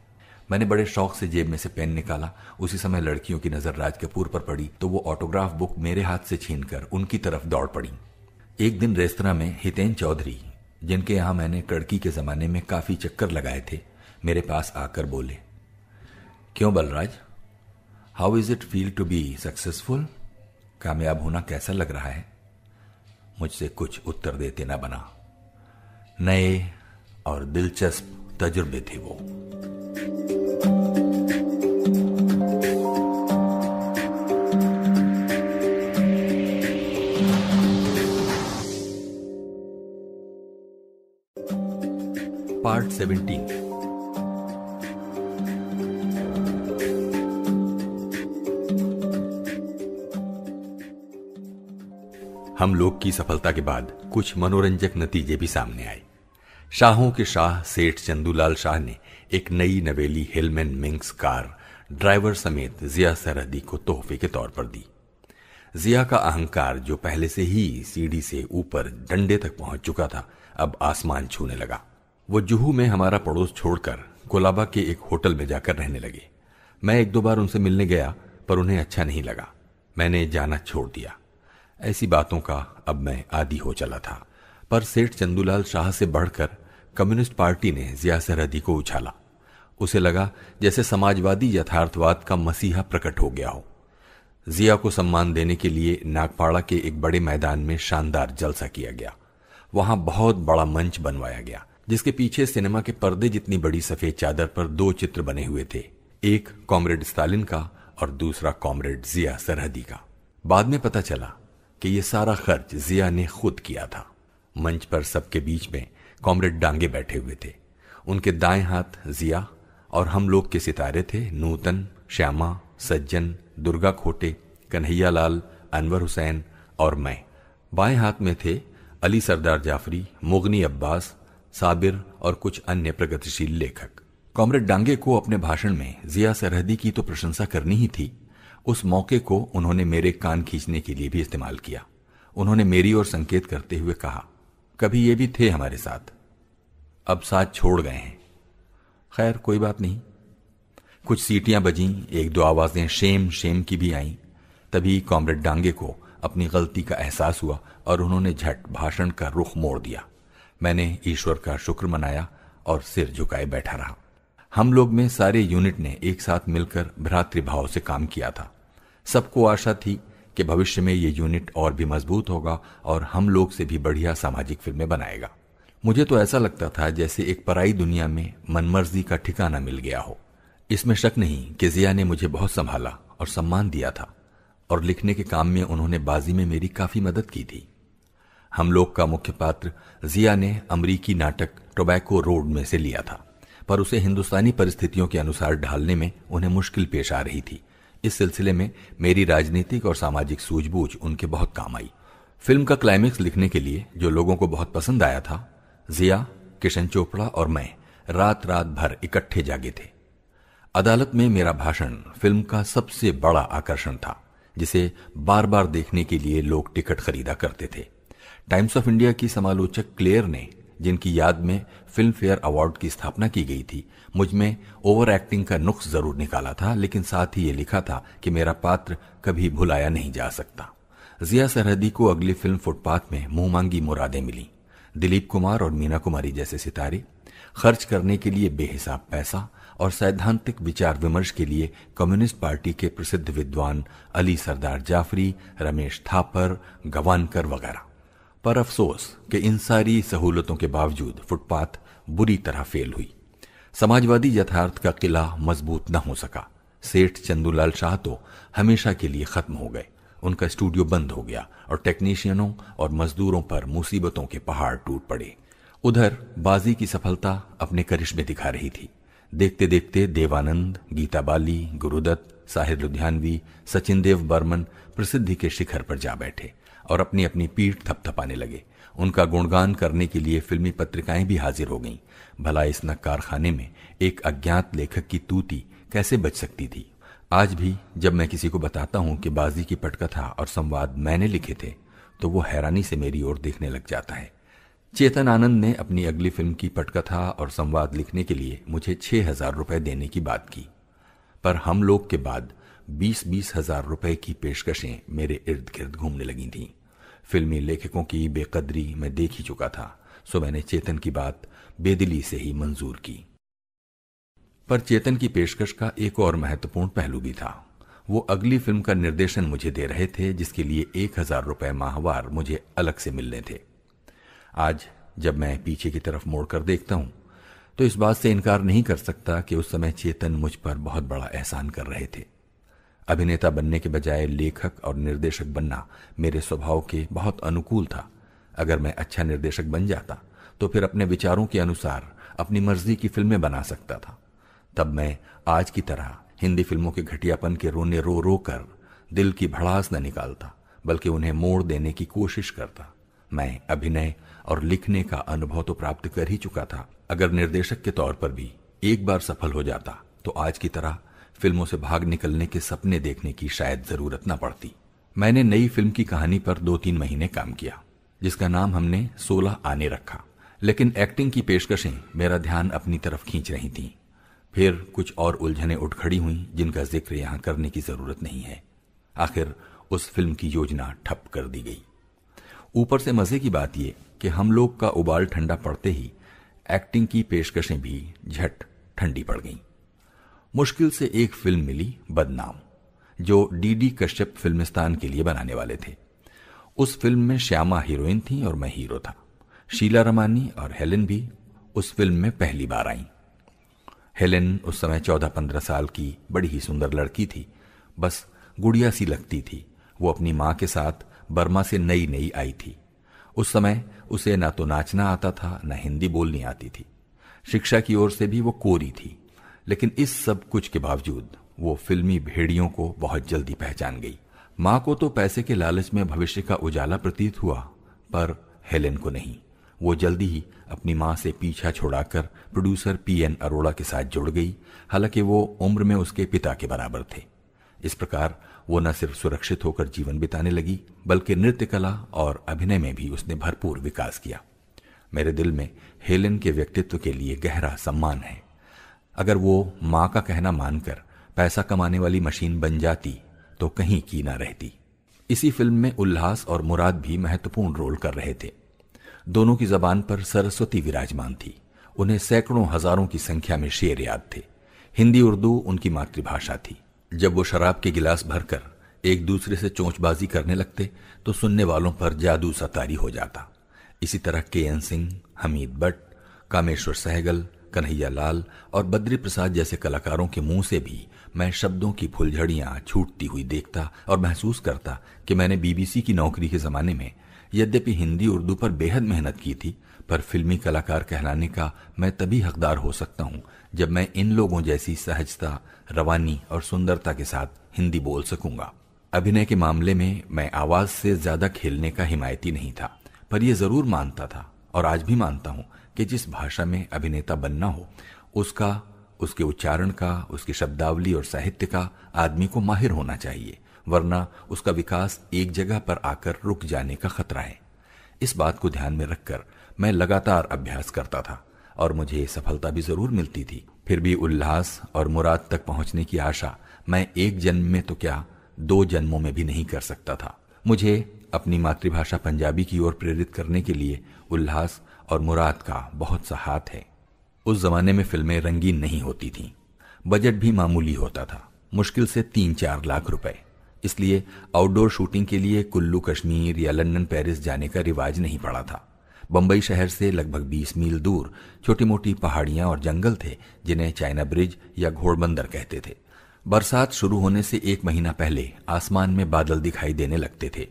Speaker 1: मैंने बड़े शौक से जेब में से पेन निकाला। उसी समय लड़कियों की नजर राज कपूर पर पड़ी तो वो ऑटोग्राफ बुक मेरे हाथ से छीनकर उनकी तरफ दौड़ पड़ी। एक दिन रेस्तरां में हितेन चौधरी, जिनके यहां मैंने कड़की के जमाने में काफी चक्कर लगाए थे, मेरे पास आकर बोले, क्यों Balraj? How is it feel to be successful? कामयाब होना कैसा लग रहा है? मुझसे कुछ उत्तर देते न बना। नए और दिलचस्प तजुर्बे थे वो। पार्ट 17। हम लोग की सफलता के बाद कुछ मनोरंजक नतीजे भी सामने आए। शाहों के शाह सेठ चंदूलाल शाह ने एक नई नवेली हिलमैन मिंक्स कार ड्राइवर समेत जिया सरहदी को तोहफे के तौर पर दी। जिया का अहंकार, जो पहले से ही सीढ़ी से ऊपर डंडे तक पहुंच चुका था, अब आसमान छूने लगा। वो जुहू में हमारा पड़ोस छोड़कर कोलाबा के एक होटल में जाकर रहने लगे। मैं एक दो बार उनसे मिलने गया, पर उन्हें अच्छा नहीं लगा। मैंने जाना छोड़ दिया। ऐसी बातों का अब मैं आदी हो चला था। पर सेठ चंदूलाल शाह से बढ़कर कम्युनिस्ट पार्टी ने जिया सरहदी को उछाला। उसे लगा जैसे समाजवादी यथार्थवाद का मसीहा प्रकट हो गया हो। जिया को सम्मान देने के लिए नागपाड़ा के एक बड़े मैदान में शानदार जलसा किया गया। वहां बहुत बड़ा मंच बनवाया गया, जिसके पीछे सिनेमा के पर्दे जितनी बड़ी सफेद चादर पर दो चित्र बने हुए थे, एक कॉमरेड स्टालिन का और दूसरा कॉमरेड जिया सरहदी का। बाद में पता चला कि यह सारा खर्च जिया ने खुद किया था। मंच पर सबके बीच में कॉमरेड डांगे बैठे हुए थे। उनके दाएं हाथ जिया और हम लोग के सितारे थे नूतन, श्यामा, सज्जन, दुर्गा खोटे, कन्हैया लाल, अनवर हुसैन और मैं। बाएं हाथ में थे अली सरदार जाफरी, मुगनी अब्बास, साबिर और कुछ अन्य प्रगतिशील लेखक। कॉमरेड डांगे को अपने भाषण में जिया सरहदी की तो प्रशंसा करनी ही थी। उस मौके को उन्होंने मेरे कान खींचने के लिए भी इस्तेमाल किया। उन्होंने मेरी ओर संकेत करते हुए कहा, कभी ये भी थे हमारे साथ, अब साथ छोड़ गए हैं। खैर कोई बात नहीं। कुछ सीटियां बजीं, एक दो आवाजें शेम शेम की भी आईं। तभी कॉमरेड डांगे को अपनी गलती का एहसास हुआ और उन्होंने झट भाषण का रुख मोड़ दिया। मैंने ईश्वर का शुक्र मनाया और सिर झुकाए बैठा रहा। हम लोग में सारे यूनिट ने एक साथ मिलकर भ्रातृभाव से काम किया था। सबको आशा थी कि भविष्य में ये यूनिट और भी मजबूत होगा और हम लोग से भी बढ़िया सामाजिक फिल्में बनाएगा। मुझे तो ऐसा लगता था जैसे एक पराई दुनिया में मनमर्जी का ठिकाना मिल गया हो। इसमें शक नहीं कि जिया ने मुझे बहुत संभाला और सम्मान दिया था, और लिखने के काम में उन्होंने बाजी में मेरी काफी मदद की थी। हम लोग का मुख्य पात्र जिया ने अमरीकी नाटक टोबैको रोड में से लिया था, पर उसे हिंदुस्तानी परिस्थितियों के अनुसार ढालने में उन्हें मुश्किल पेश आ रही थी। इस सिलसिले में मेरी राजनीतिक और सामाजिक सूझबूझ उनके बहुत काम आई। फिल्म का क्लाइमेक्स लिखने के लिए, जो लोगों को बहुत पसंद आया था, जिया, किशन चोपड़ा और मैं रात रात भर इकट्ठे जागे थे। अदालत में मेरा भाषण फिल्म का सबसे बड़ा आकर्षण था, जिसे बार बार देखने के लिए लोग टिकट खरीदा करते थे। टाइम्स ऑफ इंडिया की समालोचक क्लेयर ने, जिनकी याद में फिल्म फेयर अवार्ड की स्थापना की गई थी, मुझ में ओवर एक्टिंग का नुक्स जरूर निकाला था, लेकिन साथ ही ये लिखा था कि मेरा पात्र कभी भुलाया नहीं जा सकता। जिया सरहदी को अगली फिल्म फुटपाथ में मुंह मांगी मुरादें मिली। दिलीप कुमार और मीना कुमारी जैसे सितारे, खर्च करने के लिए बेहिसाब पैसा और सैद्धांतिक विचार विमर्श के लिए कम्युनिस्ट पार्टी के प्रसिद्ध विद्वान अली सरदार जाफरी, रमेश थापर, गवानकर वगैरह। पर अफसोस कि इन सारी सहूलतों के बावजूद फुटपाथ बुरी तरह फेल हुई। समाजवादी यथार्थ का किला मजबूत न हो सका। सेठ चंदूलाल शाह तो हमेशा के लिए खत्म हो गए। उनका स्टूडियो बंद हो गया और टेक्नीशियनों और मजदूरों पर मुसीबतों के पहाड़ टूट पड़े। उधर बाजी की सफलता अपने करिश्मे दिखा रही थी। देखते देखते देवानंद, गीता बाली, गुरुदत्त, साहिर लुधियानवी, सचिन देव बर्मन प्रसिद्धि के शिखर पर जा बैठे और अपनी अपनी पीठ थपथपाने लगे। उनका गुणगान करने के लिए फिल्मी पत्रिकाएं भी हाजिर हो गईं। भला इस नक्कार खाने में एक अज्ञात लेखक की तूती कैसे बच सकती थी? आज भी जब मैं किसी को बताता हूं कि बाजी की पटकथा और संवाद मैंने लिखे थे, तो वो हैरानी से मेरी ओर देखने लग जाता है। चेतन आनंद ने अपनी अगली फिल्म की पटकथा और संवाद लिखने के लिए मुझे 6,000 रुपए देने की बात की, पर हम लोग के बाद 20-20 हजार रुपए की पेशकशें मेरे इर्द गिर्द घूमने लगी थीं। फिल्मी लेखकों की बेकदरी मैं देख ही चुका था, सो मैंने चेतन की बात बेदिली से ही मंजूर की। पर चेतन की पेशकश का एक और महत्वपूर्ण पहलू भी था। वो अगली फिल्म का निर्देशन मुझे दे रहे थे, जिसके लिए 1,000 रुपए माहवार मुझे अलग से मिलने थे। आज जब मैं पीछे की तरफ मोड़कर देखता हूं तो इस बात से इनकार नहीं कर सकता कि उस समय चेतन मुझ पर बहुत बड़ा एहसान कर रहे थे। अभिनेता बनने के बजाय लेखक और निर्देशक बनना मेरे स्वभाव के बहुत अनुकूल था। अगर मैं अच्छा निर्देशक बन जाता तो फिर अपने विचारों के अनुसार अपनी मर्जी की फिल्में बना सकता था। तब मैं आज की तरह हिंदी फिल्मों के घटियापन के रोने रो रो कर दिल की भड़ास न निकालता, बल्कि उन्हें मोड़ देने की कोशिश करता। मैं अभिनय और लिखने का अनुभव तो प्राप्त कर ही चुका था। अगर निर्देशक के तौर पर भी एक बार सफल हो जाता तो आज की तरह फिल्मों से भाग निकलने के सपने देखने की शायद जरूरत न पड़ती। मैंने नई फिल्म की कहानी पर 2-3 महीने काम किया, जिसका नाम हमने 16 आने रखा, लेकिन एक्टिंग की पेशकशें मेरा ध्यान अपनी तरफ खींच रही थीं। फिर कुछ और उलझनें उठ खड़ी हुई जिनका जिक्र यहां करने की जरूरत नहीं है। आखिर उस फिल्म की योजना ठप कर दी गई। ऊपर से मजे की बात यह कि हम लोग का उबाल ठंडा पड़ते ही एक्टिंग की पेशकशें भी झट ठंडी पड़ गईं। मुश्किल से एक फिल्म मिली, बदनाम, जो डीडी कश्यप फिल्मिस्तान के लिए बनाने वाले थे। उस फिल्म में श्यामा हीरोइन थी और मैं हीरो था। शीला रमानी और हेलेन भी उस फिल्म में पहली बार आईं। हेलेन उस समय 14-15 साल की बड़ी ही सुंदर लड़की थी, बस गुड़िया सी लगती थी। वो अपनी मां के साथ बर्मा से नई नई आई थी। उस समय उसे ना तो नाचना आता था, ना हिंदी बोलनी आती थी। शिक्षा की ओर से भी वो कोरी थी, लेकिन इस सब कुछ के बावजूद वो फिल्मी भेड़ियों को बहुत जल्दी पहचान गई। मां को तो पैसे के लालच में भविष्य का उजाला प्रतीत हुआ, पर हेलेन को नहीं। वो जल्दी ही अपनी मां से पीछा छुड़ाकर प्रोड्यूसर PN अरोड़ा के साथ जुड़ गई, हालांकि वो उम्र में उसके पिता के बराबर थे। इस प्रकार वो न सिर्फ सुरक्षित होकर जीवन बिताने लगी, बल्कि नृत्य कला और अभिनय में भी उसने भरपूर विकास किया। मेरे दिल में हेलेन के व्यक्तित्व के लिए गहरा सम्मान है। अगर वो मां का कहना मानकर पैसा कमाने वाली मशीन बन जाती तो कहीं की ना रहती। इसी फिल्म में उल्लास और मुराद भी महत्वपूर्ण रोल कर रहे थे। दोनों की जबान पर सरस्वती विराजमान थी। उन्हें सैकड़ों हजारों की संख्या में शेर याद थे। हिंदी उर्दू उनकी मातृभाषा थी। जब वो शराब के गिलास भरकर एक दूसरे से चोंचबाजी करने लगते तो सुनने वालों पर जादू सा तारी हो जाता। इसी तरह KN सिंह, हमीद बट, कामेश्वर सहगल, कन्हैया लाल और बद्री प्रसाद जैसे कलाकारों के मुंह से भी मैं शब्दों की फुलझड़ियां छूटती हुई देखता और महसूस करता कि मैंने BBC की नौकरी के जमाने में यद्यपि हिंदी उर्दू पर बेहद मेहनत की थी, पर फिल्मी कलाकार कहलाने का मैं तभी हकदार हो सकता हूं जब मैं इन लोगों जैसी सहजता, रवानी और सुंदरता के साथ हिंदी बोल सकूंगा। अभिनय के मामले में मैं आवाज से ज्यादा खेलने का हिमायती नहीं था, पर यह जरूर मानता था और आज भी मानता हूं कि जिस भाषा में अभिनेता बनना हो उसका, उसके उच्चारण का, उसकी शब्दावली और साहित्य का आदमी को माहिर होना चाहिए, वरना उसका विकास एक जगह पर आकर रुक जाने का खतरा है। इस बात को ध्यान में रखकर मैं लगातार अभ्यास करता था और मुझे सफलता भी जरूर मिलती थी। फिर भी उल्लास और मुराद तक पहुंचने की आशा मैं एक जन्म में तो क्या 2 जन्मों में भी नहीं कर सकता था। मुझे अपनी मातृभाषा पंजाबी की ओर प्रेरित करने के लिए उल्लास और मुराद का बहुत सा हाथ है। उस जमाने में फिल्में रंगीन नहीं होती थीं, बजट भी मामूली होता था, मुश्किल से 3-4 लाख रुपए। इसलिए आउटडोर शूटिंग के लिए कुल्लू कश्मीर या लंदन पेरिस जाने का रिवाज नहीं पड़ा था। बंबई शहर से लगभग 20 मील दूर छोटी मोटी पहाड़ियां और जंगल थे, जिन्हें चाइना ब्रिज या घोड़बंदर कहते थे। बरसात शुरू होने से 1 महीना पहले आसमान में बादल दिखाई देने लगते थे।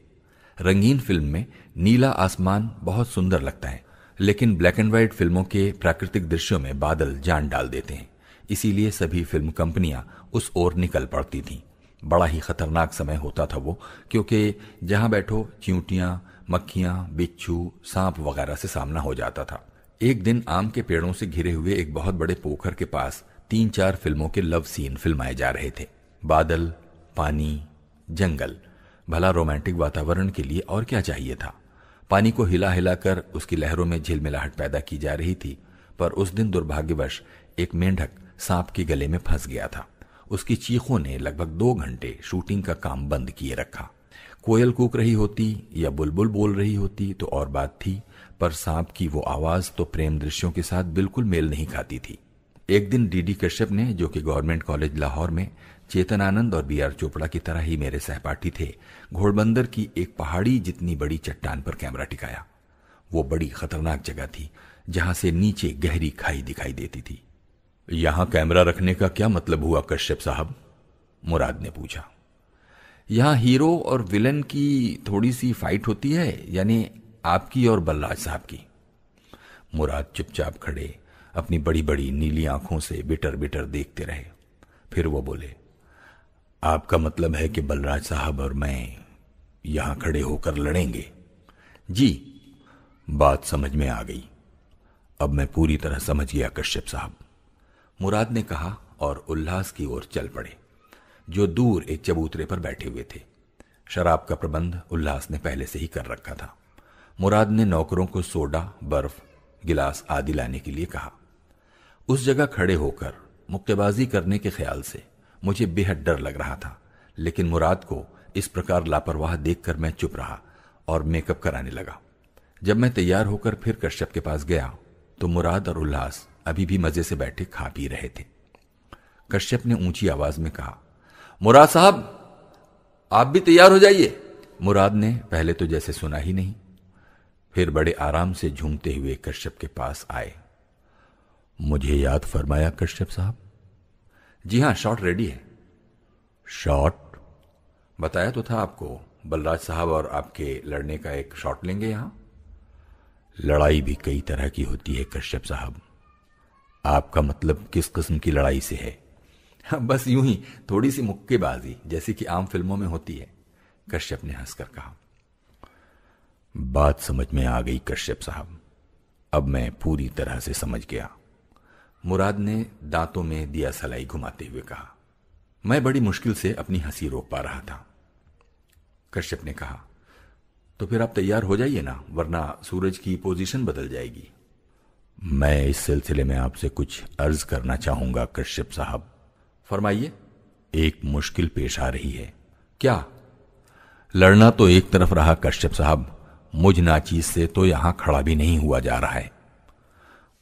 Speaker 1: रंगीन फिल्म में नीला आसमान बहुत सुंदर लगता है, लेकिन ब्लैक एंड व्हाइट फिल्मों के प्राकृतिक दृश्यों में बादल जान डाल देते हैं। इसीलिए सभी फिल्म कंपनियां उस ओर निकल पड़ती थीं। बड़ा ही खतरनाक समय होता था वो, क्योंकि जहां बैठो चींटियां, मक्खियां, बिच्छू, सांप वगैरह से सामना हो जाता था। एक दिन आम के पेड़ों से घिरे हुए एक बहुत बड़े पोखर के पास 3-4 फिल्मों के लव सीन फिल्माए जा रहे थे। बादल, पानी, जंगल, भला रोमांटिक वातावरण के लिए और क्या चाहिए था। पानी को हिला हिलाकर उसकी लहरों में झिलमिलाहट पैदा की जा रही थी, पर उस दिन दुर्भाग्यवश एक मेंढक सांप के गले में फंस गया था। उसकी चीखों ने लगभग 2 घंटे शूटिंग का काम बंद किए रखा। कोयल कूक रही होती या बुलबुल बोल रही होती तो और बात थी, पर सांप की वो आवाज तो प्रेम दृश्यों के साथ बिल्कुल मेल नहीं खाती थी। एक दिन डीडी कश्यप ने, जो कि गवर्नमेंट कॉलेज लाहौर में चेतन आनंद और बीआर चोपड़ा की तरह ही मेरे सहपाठी थे, घोड़बंदर की एक पहाड़ी जितनी बड़ी चट्टान पर कैमरा टिकाया। वो बड़ी खतरनाक जगह थी जहां से नीचे गहरी खाई दिखाई देती थी। यहां कैमरा रखने का क्या मतलब हुआ कश्यप साहब? मुराद ने पूछा। यहां हीरो और विलन की थोड़ी सी फाइट होती है, यानी आपकी और बलराज साहब की। मुराद चुपचाप खड़े अपनी बड़ी बड़ी नीली आंखों से बिटर बिटर देखते रहे। फिर वो बोले, आपका मतलब है कि बलराज साहब और मैं यहां खड़े होकर लड़ेंगे? जी। बात समझ में आ गई। अब मैं पूरी तरह समझ गया कश्यप साहब, मुराद ने कहा और उल्लास की ओर चल पड़े, जो दूर एक चबूतरे पर बैठे हुए थे। शराब का प्रबंध उल्लास ने पहले से ही कर रखा था। मुराद ने नौकरों को सोडा, बर्फ, गिलास आदि लाने के लिए कहा। उस जगह खड़े होकर मुक्केबाजी करने के ख्याल से मुझे बेहद डर लग रहा था, लेकिन मुराद को इस प्रकार लापरवाह देखकर मैं चुप रहा और मेकअप कराने लगा। जब मैं तैयार होकर फिर कश्यप के पास गया तो मुराद और उल्लास अभी भी मजे से बैठे खा पी रहे थे। कश्यप ने ऊंची आवाज में कहा, मुराद साहब आप भी तैयार हो जाइए। मुराद ने पहले तो जैसे सुना ही नहीं, फिर बड़े आराम से झूमते हुए कश्यप के पास आए। मुझे याद फरमाया कश्यप साहब? जी हां, शॉट रेडी है। शॉट? बताया तो था आपको, बलराज साहब और आपके लड़ने का एक शॉट लेंगे यहां। लड़ाई भी कई तरह की होती है कश्यप साहब। आपका मतलब किस किस्म की लड़ाई से है? बस यूं ही थोड़ी सी मुक्केबाजी, जैसी कि आम फिल्मों में होती है, कश्यप ने हंसकर कहा। बात समझ में आ गई कश्यप साहब, अब मैं पूरी तरह से समझ गया, मुराद ने दांतों में दिया सलाई घुमाते हुए कहा। मैं बड़ी मुश्किल से अपनी हंसी रोक पा रहा था। कश्यप ने कहा, तो फिर आप तैयार हो जाइए ना, वरना सूरज की पोजीशन बदल जाएगी। मैं इस सिलसिले में आपसे कुछ अर्ज करना चाहूंगा कश्यप साहब। फरमाइए। एक मुश्किल पेश आ रही है। क्या? लड़ना तो एक तरफ रहा कश्यप साहब, मुझ नाचीज से तो यहां खड़ा भी नहीं हुआ जा रहा है,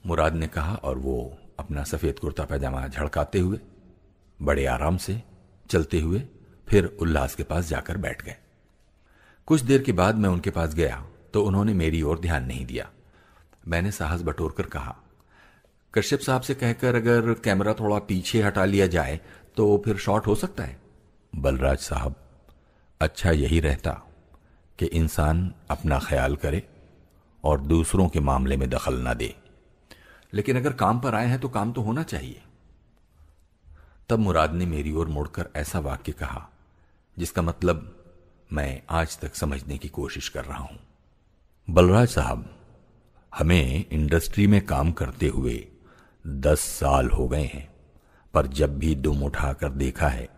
Speaker 1: मुराद ने कहा, और वो अपना सफेद कुर्ता पैजामा झड़काते हुए बड़े आराम से चलते हुए फिर उल्लास के पास जाकर बैठ गए। कुछ देर के बाद मैं उनके पास गया तो उन्होंने मेरी ओर ध्यान नहीं दिया। मैंने साहस बटोरकर कहा, कश्यप साहब से कहकर अगर कैमरा थोड़ा पीछे हटा लिया जाए तो फिर शॉट हो सकता है। बलराज साहब, अच्छा यही रहता कि इंसान अपना ख्याल करे और दूसरों के मामले में दखल ना दे, लेकिन अगर काम पर आए हैं तो काम तो होना चाहिए। तब मुराद ने मेरी ओर मुड़कर ऐसा वाक्य कहा जिसका मतलब मैं आज तक समझने की कोशिश कर रहा हूं। बलराज साहब, हमें इंडस्ट्री में काम करते हुए 10 साल हो गए हैं, पर जब भी दुम उठाकर देखा है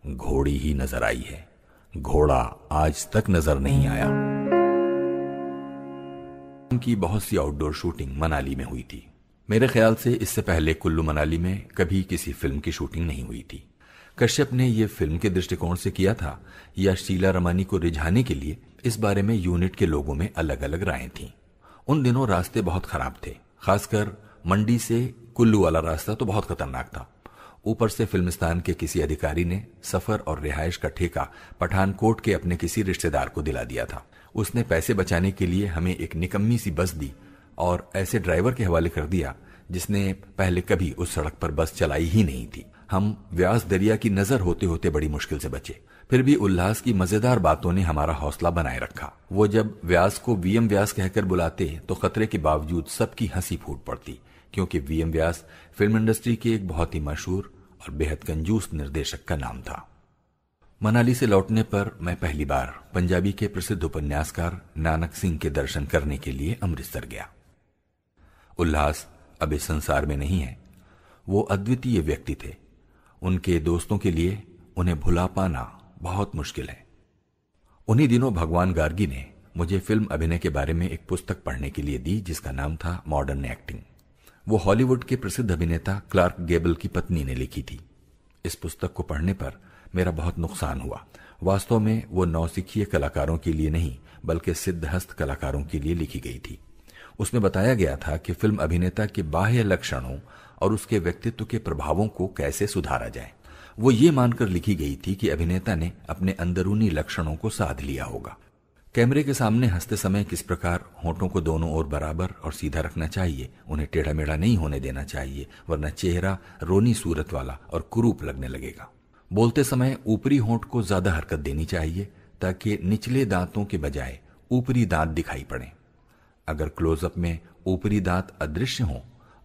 Speaker 1: घोड़ी ही नजर आई है, घोड़ा आज तक नजर नहीं आया। उनकी बहुत सी आउटडोर शूटिंग मनाली में हुई थी। मेरे ख्याल से इससे पहले कुल्लू मनाली में कभी किसी फिल्म की शूटिंग नहीं हुई थी। कश्यप ने यह फिल्म के दृष्टिकोण से किया था या शीला रमानी को रिझाने के लिए, इस बारे में यूनिट के लोगों में अलग अलग रायें थीं। उन दिनों रास्ते बहुत खराब थे, खासकर मंडी से कुल्लू वाला रास्ता तो बहुत खतरनाक था। ऊपर से फिल्मिस्तान के किसी अधिकारी ने सफर और रिहाइश का ठेका पठानकोट के अपने किसी रिश्तेदार को दिला दिया था। उसने पैसे बचाने के लिए हमें एक निकम्मी सी बस दी और ऐसे ड्राइवर के हवाले कर दिया जिसने पहले कभी उस सड़क पर बस चलाई ही नहीं थी। हम व्यास दरिया की नजर होते होते बड़ी मुश्किल से बचे, फिर भी उल्लास की मजेदार बातों ने हमारा हौसला बनाए रखा। वो जब व्यास को वीएम व्यास कहकर बुलाते तो खतरे के बावजूद सबकी हंसी फूट पड़ती, क्योंकि वीएम व्यास फिल्म इंडस्ट्री के एक बहुत ही मशहूर और बेहद कंजूस निर्देशक का नाम था। मनाली से लौटने पर मैं पहली बार पंजाबी के प्रसिद्ध उपन्यासकार नानक सिंह के दर्शन करने के लिए अमृतसर गया। उल्लास अब इस संसार में नहीं है। वो अद्वितीय व्यक्ति थे। उनके दोस्तों के लिए उन्हें भुला पाना बहुत मुश्किल है। उन्हीं दिनों भगवान गार्गी ने मुझे फिल्म अभिनय के बारे में एक पुस्तक पढ़ने के लिए दी जिसका नाम था मॉडर्न एक्टिंग। वो हॉलीवुड के प्रसिद्ध अभिनेता क्लार्क गेबल की पत्नी ने लिखी थी। इस पुस्तक को पढ़ने पर मेरा बहुत नुकसान हुआ। वास्तव में वो नौसिखिए कलाकारों के लिए नहीं बल्कि सिद्धहस्त कलाकारों के लिए लिखी गई थी। उसमें बताया गया था कि फिल्म अभिनेता के बाह्य लक्षणों और उसके व्यक्तित्व के प्रभावों को कैसे सुधारा जाए। वो ये मानकर लिखी गई थी कि अभिनेता ने अपने अंदरूनी लक्षणों को साध लिया होगा। कैमरे के सामने हंसते समय किस प्रकार होठों को दोनों ओर बराबर और सीधा रखना चाहिए, उन्हें टेढ़ा मेढ़ा नहीं होने देना चाहिए, वरना चेहरा रोनी सूरत वाला और कुरूप लगने लगेगा। बोलते समय ऊपरी होंठ को ज्यादा हरकत देनी चाहिए ताकि निचले दांतों के बजाय ऊपरी दांत दिखाई पड़े। अगर क्लोजअप में ऊपरी दांत अदृश्य हों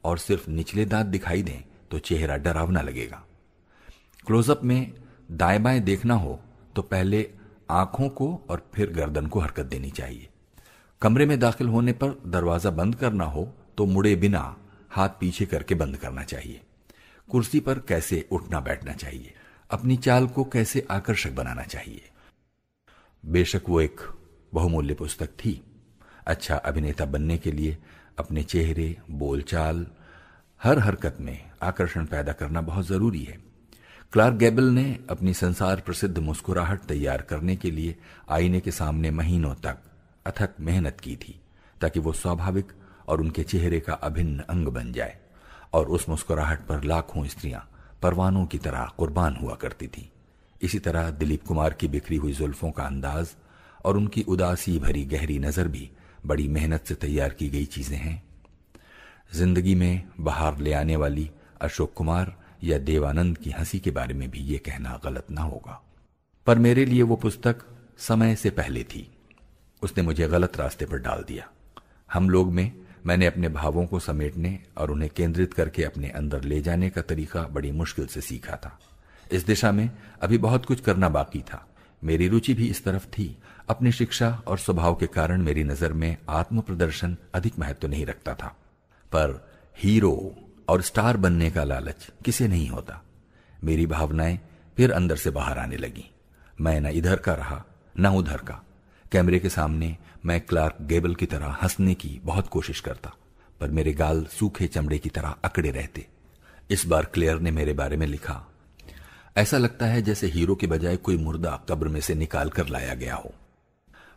Speaker 1: और सिर्फ निचले दांत दिखाई दें तो चेहरा डरावना लगेगा। क्लोजअप में दाएं बाएं देखना हो तो पहले आंखों को और फिर गर्दन को हरकत देनी चाहिए। कमरे में दाखिल होने पर दरवाजा बंद करना हो तो मुड़े बिना हाथ पीछे करके बंद करना चाहिए। कुर्सी पर कैसे उठना बैठना चाहिए, अपनी चाल को कैसे आकर्षक बनाना चाहिए। बेशक वो एक बहुमूल्य पुस्तक थी। अच्छा अभिनेता बनने के लिए अपने चेहरे, बोलचाल, हर हरकत में आकर्षण पैदा करना बहुत जरूरी है। क्लार्क गैबल ने अपनी संसार प्रसिद्ध मुस्कुराहट तैयार करने के लिए आईने के सामने महीनों तक अथक मेहनत की थी ताकि वो स्वाभाविक और उनके चेहरे का अभिन्न अंग बन जाए, और उस मुस्कुराहट पर लाखों स्त्रियां परवानों की तरह कुर्बान हुआ करती थी। इसी तरह दिलीप कुमार की बिखरी हुई जुल्फों का अंदाज और उनकी उदासी भरी गहरी नजर भी बड़ी मेहनत से तैयार की गई चीजें हैं। जिंदगी में बहार ले आने वाली अशोक कुमार या देवानंद की हंसी के बारे में भी ये कहना गलत ना होगा, पर मेरे लिए वो पुस्तक समय से पहले थी। उसने मुझे गलत रास्ते पर डाल दिया। हम लोग में मैंने अपने भावों को समेटने और उन्हें केंद्रित करके अपने अंदर ले जाने का तरीका बड़ी मुश्किल से सीखा था। इस दिशा में अभी बहुत कुछ करना बाकी था। मेरी रुचि भी इस तरफ थी। अपनी शिक्षा और स्वभाव के कारण मेरी नजर में आत्म प्रदर्शन अधिक महत्व नहीं रखता था, पर हीरो और स्टार बनने का लालच किसे नहीं होता। मेरी भावनाएं फिर अंदर से बाहर आने लगी। मैं न इधर का रहा न उधर का। कैमरे के सामने मैं क्लार्क गैबल की तरह हंसने की बहुत कोशिश करता, पर मेरे गाल सूखे चमड़े की तरह अकड़े रहते। इस बार क्लेयर ने मेरे बारे में लिखा, ऐसा लगता है जैसे हीरो के बजाय कोई मुर्दा कब्र में से निकाल कर लाया गया हो।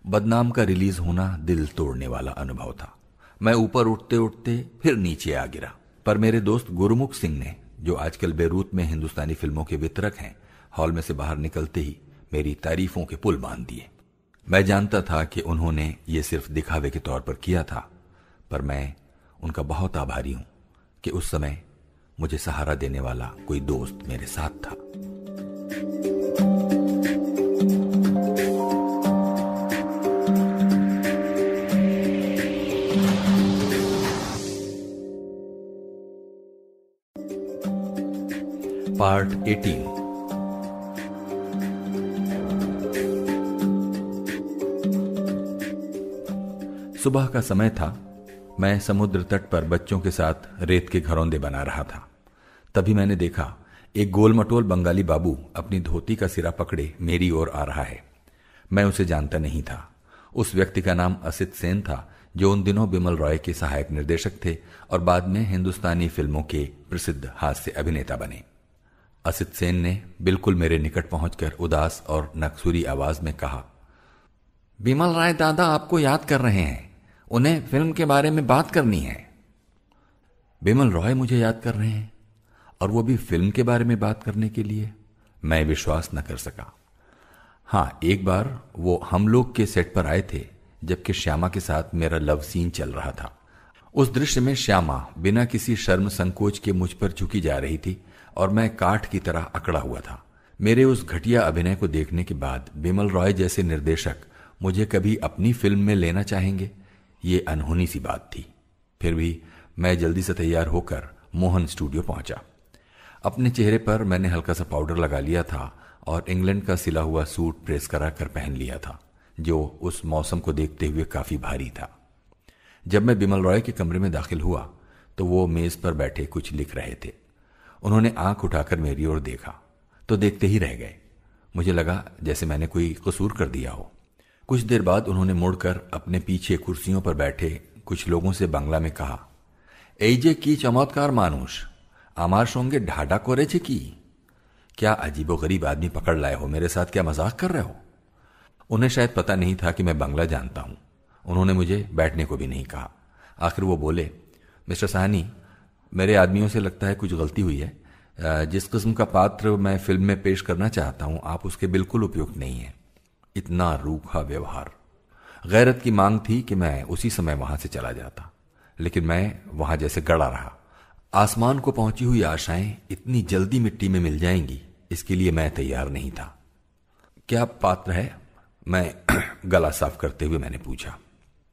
Speaker 1: बदनाम का रिलीज होना दिल तोड़ने वाला अनुभव था। मैं ऊपर उठते उठते फिर नीचे आ गिरा, पर मेरे दोस्त गुरुमुख सिंह ने, जो आजकल बेरूत में हिंदुस्तानी फिल्मों के वितरक हैं, हॉल में से बाहर निकलते ही मेरी तारीफों के पुल बांध दिए। मैं जानता था कि उन्होंने ये सिर्फ दिखावे के तौर पर किया था, पर मैं उनका बहुत आभारी हूं कि उस समय मुझे सहारा देने वाला कोई दोस्त मेरे साथ था। पार्ट 18। सुबह का समय था। मैं समुद्र तट पर बच्चों के साथ रेत के घरौंदे बना रहा था। तभी मैंने देखा एक गोलमटोल बंगाली बाबू अपनी धोती का सिरा पकड़े मेरी ओर आ रहा है। मैं उसे जानता नहीं था। उस व्यक्ति का नाम असित सेन था, जो उन दिनों बिमल रॉय के सहायक निर्देशक थे और बाद में हिंदुस्तानी फिल्मों के प्रसिद्ध हास्य अभिनेता बने। असित सेन ने बिल्कुल मेरे निकट पहुंचकर उदास और नकसुरी आवाज में कहा, बिमल राय दादा आपको याद कर रहे हैं, उन्हें फिल्म के बारे में बात करनी है। बिमल रॉय मुझे याद कर रहे हैं, और वो भी फिल्म के बारे में बात करने के लिए? मैं विश्वास न कर सका। हां, एक बार वो हम लोग के सेट पर आए थे, जबकि श्यामा के साथ मेरा लव सीन चल रहा था। उस दृश्य में श्यामा बिना किसी शर्म संकोच के मुझ पर झुकी जा रही थी और मैं काठ की तरह अकड़ा हुआ था। मेरे उस घटिया अभिनय को देखने के बाद बिमल रॉय जैसे निर्देशक मुझे कभी अपनी फिल्म में लेना चाहेंगे, ये अनहोनी सी बात थी। फिर भी मैं जल्दी से तैयार होकर मोहन स्टूडियो पहुंचा। अपने चेहरे पर मैंने हल्का सा पाउडर लगा लिया था और इंग्लैंड का सिला हुआ सूट प्रेस करा कर पहन लिया था, जो उस मौसम को देखते हुए काफी भारी था। जब मैं बिमल रॉय के कमरे में दाखिल हुआ तो वो मेज पर बैठे कुछ लिख रहे थे। उन्होंने आंख उठाकर मेरी ओर देखा तो देखते ही रह गए। मुझे लगा जैसे मैंने कोई कसूर कर दिया हो। कुछ देर बाद उन्होंने मुड़कर अपने पीछे कुर्सियों पर बैठे कुछ लोगों से बांग्ला में कहा, এই যে কি चमत्कार मानुष, আমার সঙ্গে ঢাডা করেছে কি? क्या अजीबोगरीब आदमी पकड़ लाए हो, मेरे साथ क्या मजाक कर रहे हो? उन्हें शायद पता नहीं था कि मैं बांग्ला जानता हूं। उन्होंने मुझे बैठने को भी नहीं कहा। आखिर वो बोले, मिस्टर साहनी, मेरे आदमियों से लगता है कुछ गलती हुई है। जिस किस्म का पात्र मैं फिल्म में पेश करना चाहता हूं, आप उसके बिल्कुल उपयुक्त नहीं हैं। इतना रूखा व्यवहार। गैरत की मांग थी कि मैं उसी समय वहां से चला जाता, लेकिन मैं वहां जैसे गड़ा रहा। आसमान को पहुंची हुई आशाएं इतनी जल्दी मिट्टी में मिल जाएंगी, इसके लिए मैं तैयार नहीं था। क्या पात्र है? मैं गला साफ करते हुए मैंने पूछा।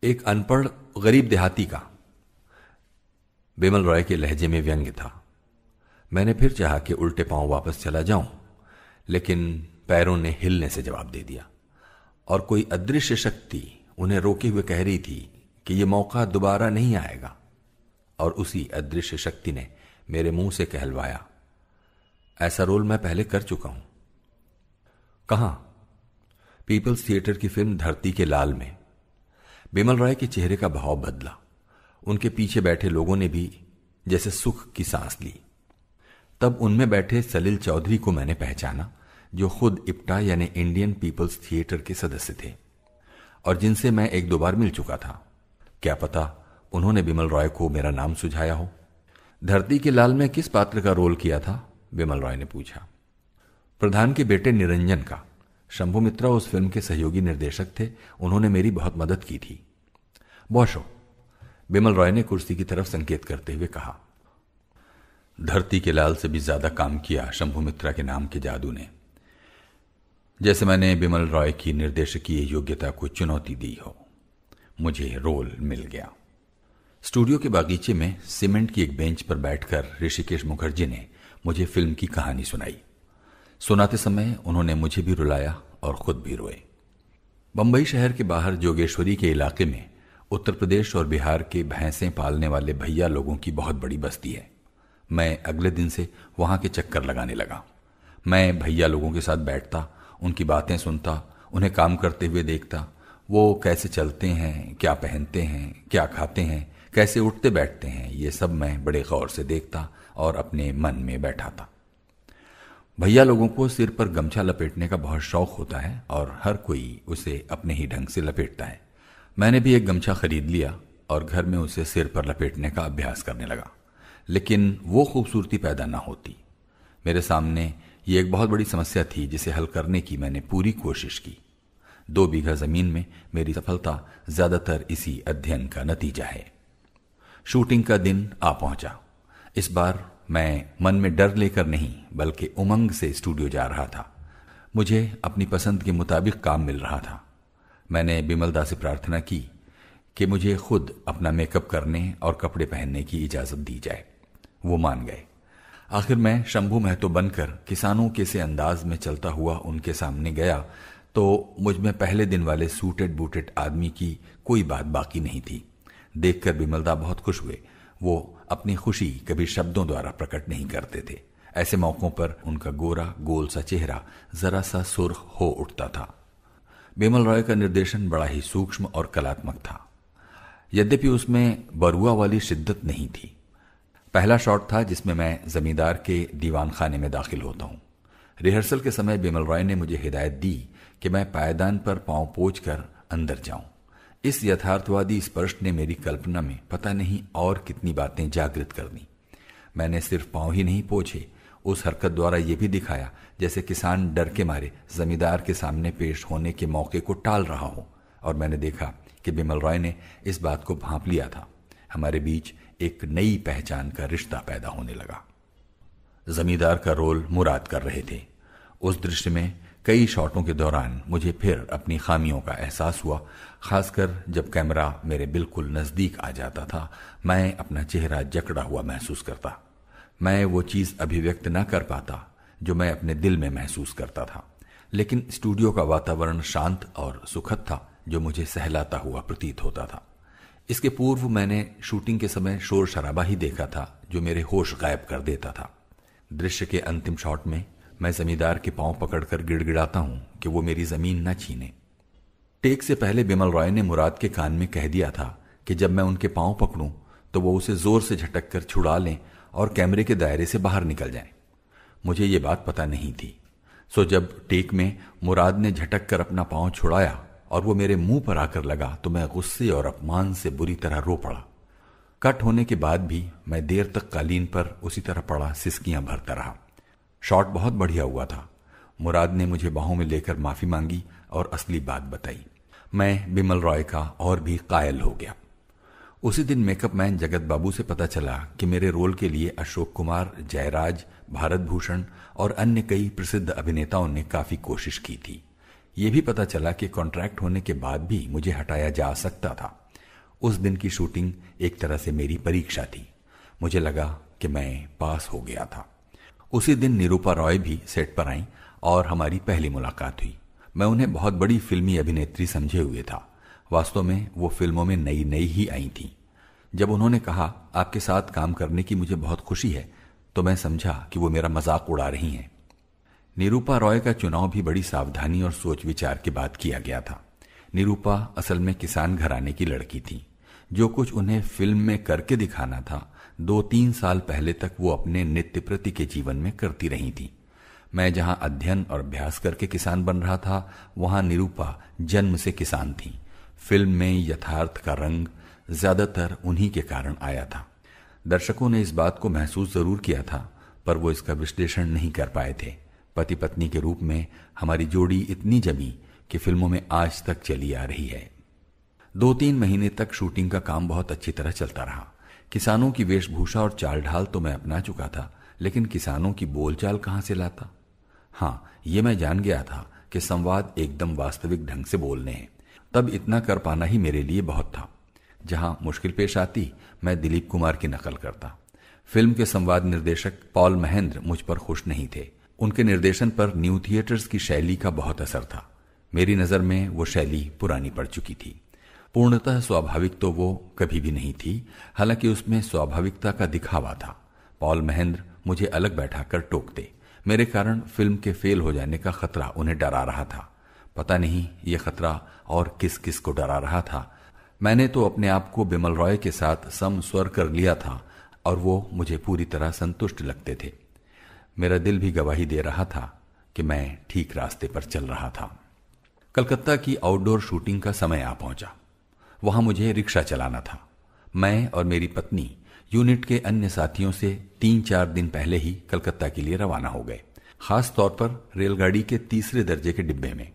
Speaker 1: एक अनपढ़ गरीब देहाती का। बिमल रॉय के लहजे में व्यंग्य था। मैंने फिर चाहा कि उल्टे पांव वापस चला जाऊं, लेकिन पैरों ने हिलने से जवाब दे दिया, और कोई अदृश्य शक्ति उन्हें रोके हुए कह रही थी कि यह मौका दोबारा नहीं आएगा। और उसी अदृश्य शक्ति ने मेरे मुंह से कहलवाया, ऐसा रोल मैं पहले कर चुका हूं। कहां? पीपल्स थिएटर की फिल्म धरती के लाल में। बिमल रॉय के चेहरे का भाव बदला। उनके पीछे बैठे लोगों ने भी जैसे सुख की सांस ली। तब उनमें बैठे सलील चौधरी को मैंने पहचाना, जो खुद इप्टा यानी इंडियन पीपल्स थिएटर के सदस्य थे और जिनसे मैं एक दो बार मिल चुका था। क्या पता उन्होंने बिमल रॉय को मेरा नाम सुझाया हो। धरती के लाल में किस पात्र का रोल किया था? बिमल रॉय ने पूछा। प्रधान के बेटे निरंजन का। शंभू मित्रा उस फिल्म के सहयोगी निर्देशक थे। उन्होंने मेरी बहुत मदद की थी। बॉशो, बिमल रॉय ने कुर्सी की तरफ संकेत करते हुए कहा। धरती के लाल से भी ज्यादा काम किया शंभू मित्रा के नाम के जादू ने। जैसे मैंने बिमल रॉय की निर्देशकीय योग्यता को चुनौती दी हो, मुझे रोल मिल गया। स्टूडियो के बागीचे में सीमेंट की एक बेंच पर बैठकर ऋषिकेश मुखर्जी ने मुझे फिल्म की कहानी सुनाई। सुनाते समय उन्होंने मुझे भी रुलाया और खुद भी रोए। बंबई शहर के बाहर जोगेश्वरी के इलाके में उत्तर प्रदेश और बिहार के भैंसें पालने वाले भैया लोगों की बहुत बड़ी बस्ती है। मैं अगले दिन से वहां के चक्कर लगाने लगा। मैं भैया लोगों के साथ बैठता, उनकी बातें सुनता, उन्हें काम करते हुए देखता। वो कैसे चलते हैं, क्या पहनते हैं, क्या खाते हैं, कैसे उठते बैठते हैं, ये सब मैं बड़े गौर से देखता और अपने मन में बैठा था। भैया लोगों को सिर पर गमछा लपेटने का बहुत शौक होता है और हर कोई उसे अपने ही ढंग से लपेटता है। मैंने भी एक गमछा खरीद लिया और घर में उसे सिर पर लपेटने का अभ्यास करने लगा, लेकिन वो खूबसूरती पैदा ना होती। मेरे सामने ये एक बहुत बड़ी समस्या थी जिसे हल करने की मैंने पूरी कोशिश की। 2 बीघा जमीन में मेरी सफलता ज्यादातर इसी अध्ययन का नतीजा है। शूटिंग का दिन आ पहुंचा। इस बार मैं मन में डर लेकर नहीं बल्कि उमंग से स्टूडियो जा रहा था। मुझे अपनी पसंद के मुताबिक काम मिल रहा था। मैंने बिमलदा से प्रार्थना की कि मुझे खुद अपना मेकअप करने और कपड़े पहनने की इजाजत दी जाए। वो मान गए। आखिर मैं शंभू महतो बनकर किसानों के से अंदाज में चलता हुआ उनके सामने गया तो मुझ में पहले दिन वाले सूटेड बूटेड आदमी की कोई बात बाकी नहीं थी। देखकर बिमलदा बहुत खुश हुए। वो अपनी खुशी कभी शब्दों द्वारा प्रकट नहीं करते थे। ऐसे मौकों पर उनका गोरा गोल सा चेहरा जरा सा सुर्ख हो उठता था। बिमल रॉय का निर्देशन बड़ा ही सूक्ष्म और कलात्मक था, यद्यपि उसमें बरुआ वाली शिद्दत नहीं थी। पहला शॉट था जिसमें मैं जमींदार के दीवान खाने में दाखिल होता हूं। रिहर्सल के समय बिमल रॉय ने मुझे हिदायत दी कि मैं पायदान पर पांव पोंछ कर अंदर जाऊं। इस यथार्थवादी स्पर्श ने मेरी कल्पना में पता नहीं और कितनी बातें जागृत कर दी। मैंने सिर्फ पांव ही नहीं पोंछे, उस हरकत द्वारा यह भी दिखाया जैसे किसान डर के मारे जमींदार के सामने पेश होने के मौके को टाल रहा हो। और मैंने देखा कि बिमल रॉय ने इस बात को भांप लिया था। हमारे बीच एक नई पहचान का रिश्ता पैदा होने लगा। जमींदार का रोल मुराद कर रहे थे। उस दृश्य में कई शॉटों के दौरान मुझे फिर अपनी खामियों का एहसास हुआ, खासकर जब कैमरा मेरे बिल्कुल नजदीक आ जाता था। मैं अपना चेहरा जकड़ा हुआ महसूस करता। मैं वो चीज अभिव्यक्त न कर पाता जो मैं अपने दिल में महसूस करता था, लेकिन स्टूडियो का वातावरण शांत और सुखद था जो मुझे सहलाता हुआ प्रतीत होता था। इसके पूर्व मैंने शूटिंग के समय शोर शराबा ही देखा था जो मेरे होश गायब कर देता था। दृश्य के अंतिम शॉट में मैं जमींदार के पांव पकड़कर गिड़गिड़ाता हूं कि वो मेरी जमीन न छीने। टेक से पहले बिमल रॉय ने मुराद के कान में कह दिया था कि जब मैं उनके पांव पकड़ूं तो वो उसे जोर से झटक कर छुड़ा लें और कैमरे के दायरे से बाहर निकल जाएं। मुझे ये बात पता नहीं थी। सो जब टेक में मुराद ने झटक कर अपना पांव छुड़ाया और वो मेरे मुंह पर आकर लगा तो मैं गुस्से और अपमान से बुरी तरह रो पड़ा। कट होने के बाद भी मैं देर तक कालीन पर उसी तरह पड़ा सिसकियां भरता रहा। शॉट बहुत बढ़िया हुआ था। मुराद ने मुझे बाहों में लेकर माफी मांगी और असली बात बताई। मैं बिमल रॉय का और भी कायल हो गया। उसी दिन मेकअप मैन जगत बाबू से पता चला कि मेरे रोल के लिए अशोक कुमार, जयराज, भारत भूषण और अन्य कई प्रसिद्ध अभिनेताओं ने काफी कोशिश की थी। यह भी पता चला कि कॉन्ट्रैक्ट होने के बाद भी मुझे हटाया जा सकता था। उस दिन की शूटिंग एक तरह से मेरी परीक्षा थी। मुझे लगा कि मैं पास हो गया था। उसी दिन निरूपा रॉय भी सेट पर आई और हमारी पहली मुलाकात हुई। मैं उन्हें बहुत बड़ी फिल्मी अभिनेत्री समझे हुए था। वास्तव में वो फिल्मों में नई नई ही आई थी। जब उन्होंने कहा आपके साथ काम करने की मुझे बहुत खुशी है, तो मैं समझा कि वो मेरा मजाक उड़ा रही हैं। निरूपा रॉय का चुनाव भी बड़ी सावधानी और सोच विचार के बाद किया गया था। निरूपा असल में किसान घराने की लड़की थी। जो कुछ उन्हें फिल्म में करके दिखाना था, 2-3 साल पहले तक वो अपने नित्य प्रति के जीवन में करती रही थी। मैं जहां अध्ययन और अभ्यास करके किसान बन रहा था, वहां निरूपा जन्म से किसान थी। फिल्म में यथार्थ का रंग ज्यादातर उन्हीं के कारण आया था। दर्शकों ने इस बात को महसूस जरूर किया था, पर वो इसका विश्लेषण नहीं कर पाए थे। पति पत्नी के रूप में हमारी जोड़ी इतनी जमी कि फिल्मों में आज तक चली आ रही है। 2-3 महीने तक शूटिंग का काम बहुत अच्छी तरह चलता रहा। किसानों की वेशभूषा और चाल ढाल तो मैं अपना चुका था, लेकिन किसानों की बोलचाल कहां से लाता? हाँ, ये मैं जान गया था कि संवाद एकदम वास्तविक ढंग से बोलने हैं। तब इतना कर पाना ही मेरे लिए बहुत था। जहां मुश्किल पेश आती, मैं दिलीप कुमार की नकल करता। फिल्म के संवाद निर्देशक पॉल महेंद्र मुझ पर खुश नहीं थे। उनके निर्देशन पर न्यू थिएटर्स की शैली का बहुत असर था। मेरी नजर में वो शैली पुरानी पड़ चुकी थी। पूर्णतः स्वाभाविक तो वो कभी भी नहीं थी, हालांकि उसमें स्वाभाविकता का दिखावा था। पॉल महेंद्र मुझे अलग बैठाकर टोकते। मेरे कारण फिल्म के फेल हो जाने का खतरा उन्हें डरा रहा था। पता नहीं ये खतरा और किस किस को डरा रहा था। मैंने तो अपने आप को बिमल रॉय के साथ समस्वर कर लिया था और वो मुझे पूरी तरह संतुष्ट लगते थे। मेरा दिल भी गवाही दे रहा था कि मैं ठीक रास्ते पर चल रहा था। कलकत्ता की आउटडोर शूटिंग का समय आ पहुंचा। वहां मुझे रिक्शा चलाना था। मैं और मेरी पत्नी यूनिट के अन्य साथियों से 3-4 दिन पहले ही कलकत्ता के लिए रवाना हो गए। खास तौर पर रेलगाड़ी के 3रे दर्जे के डिब्बे में।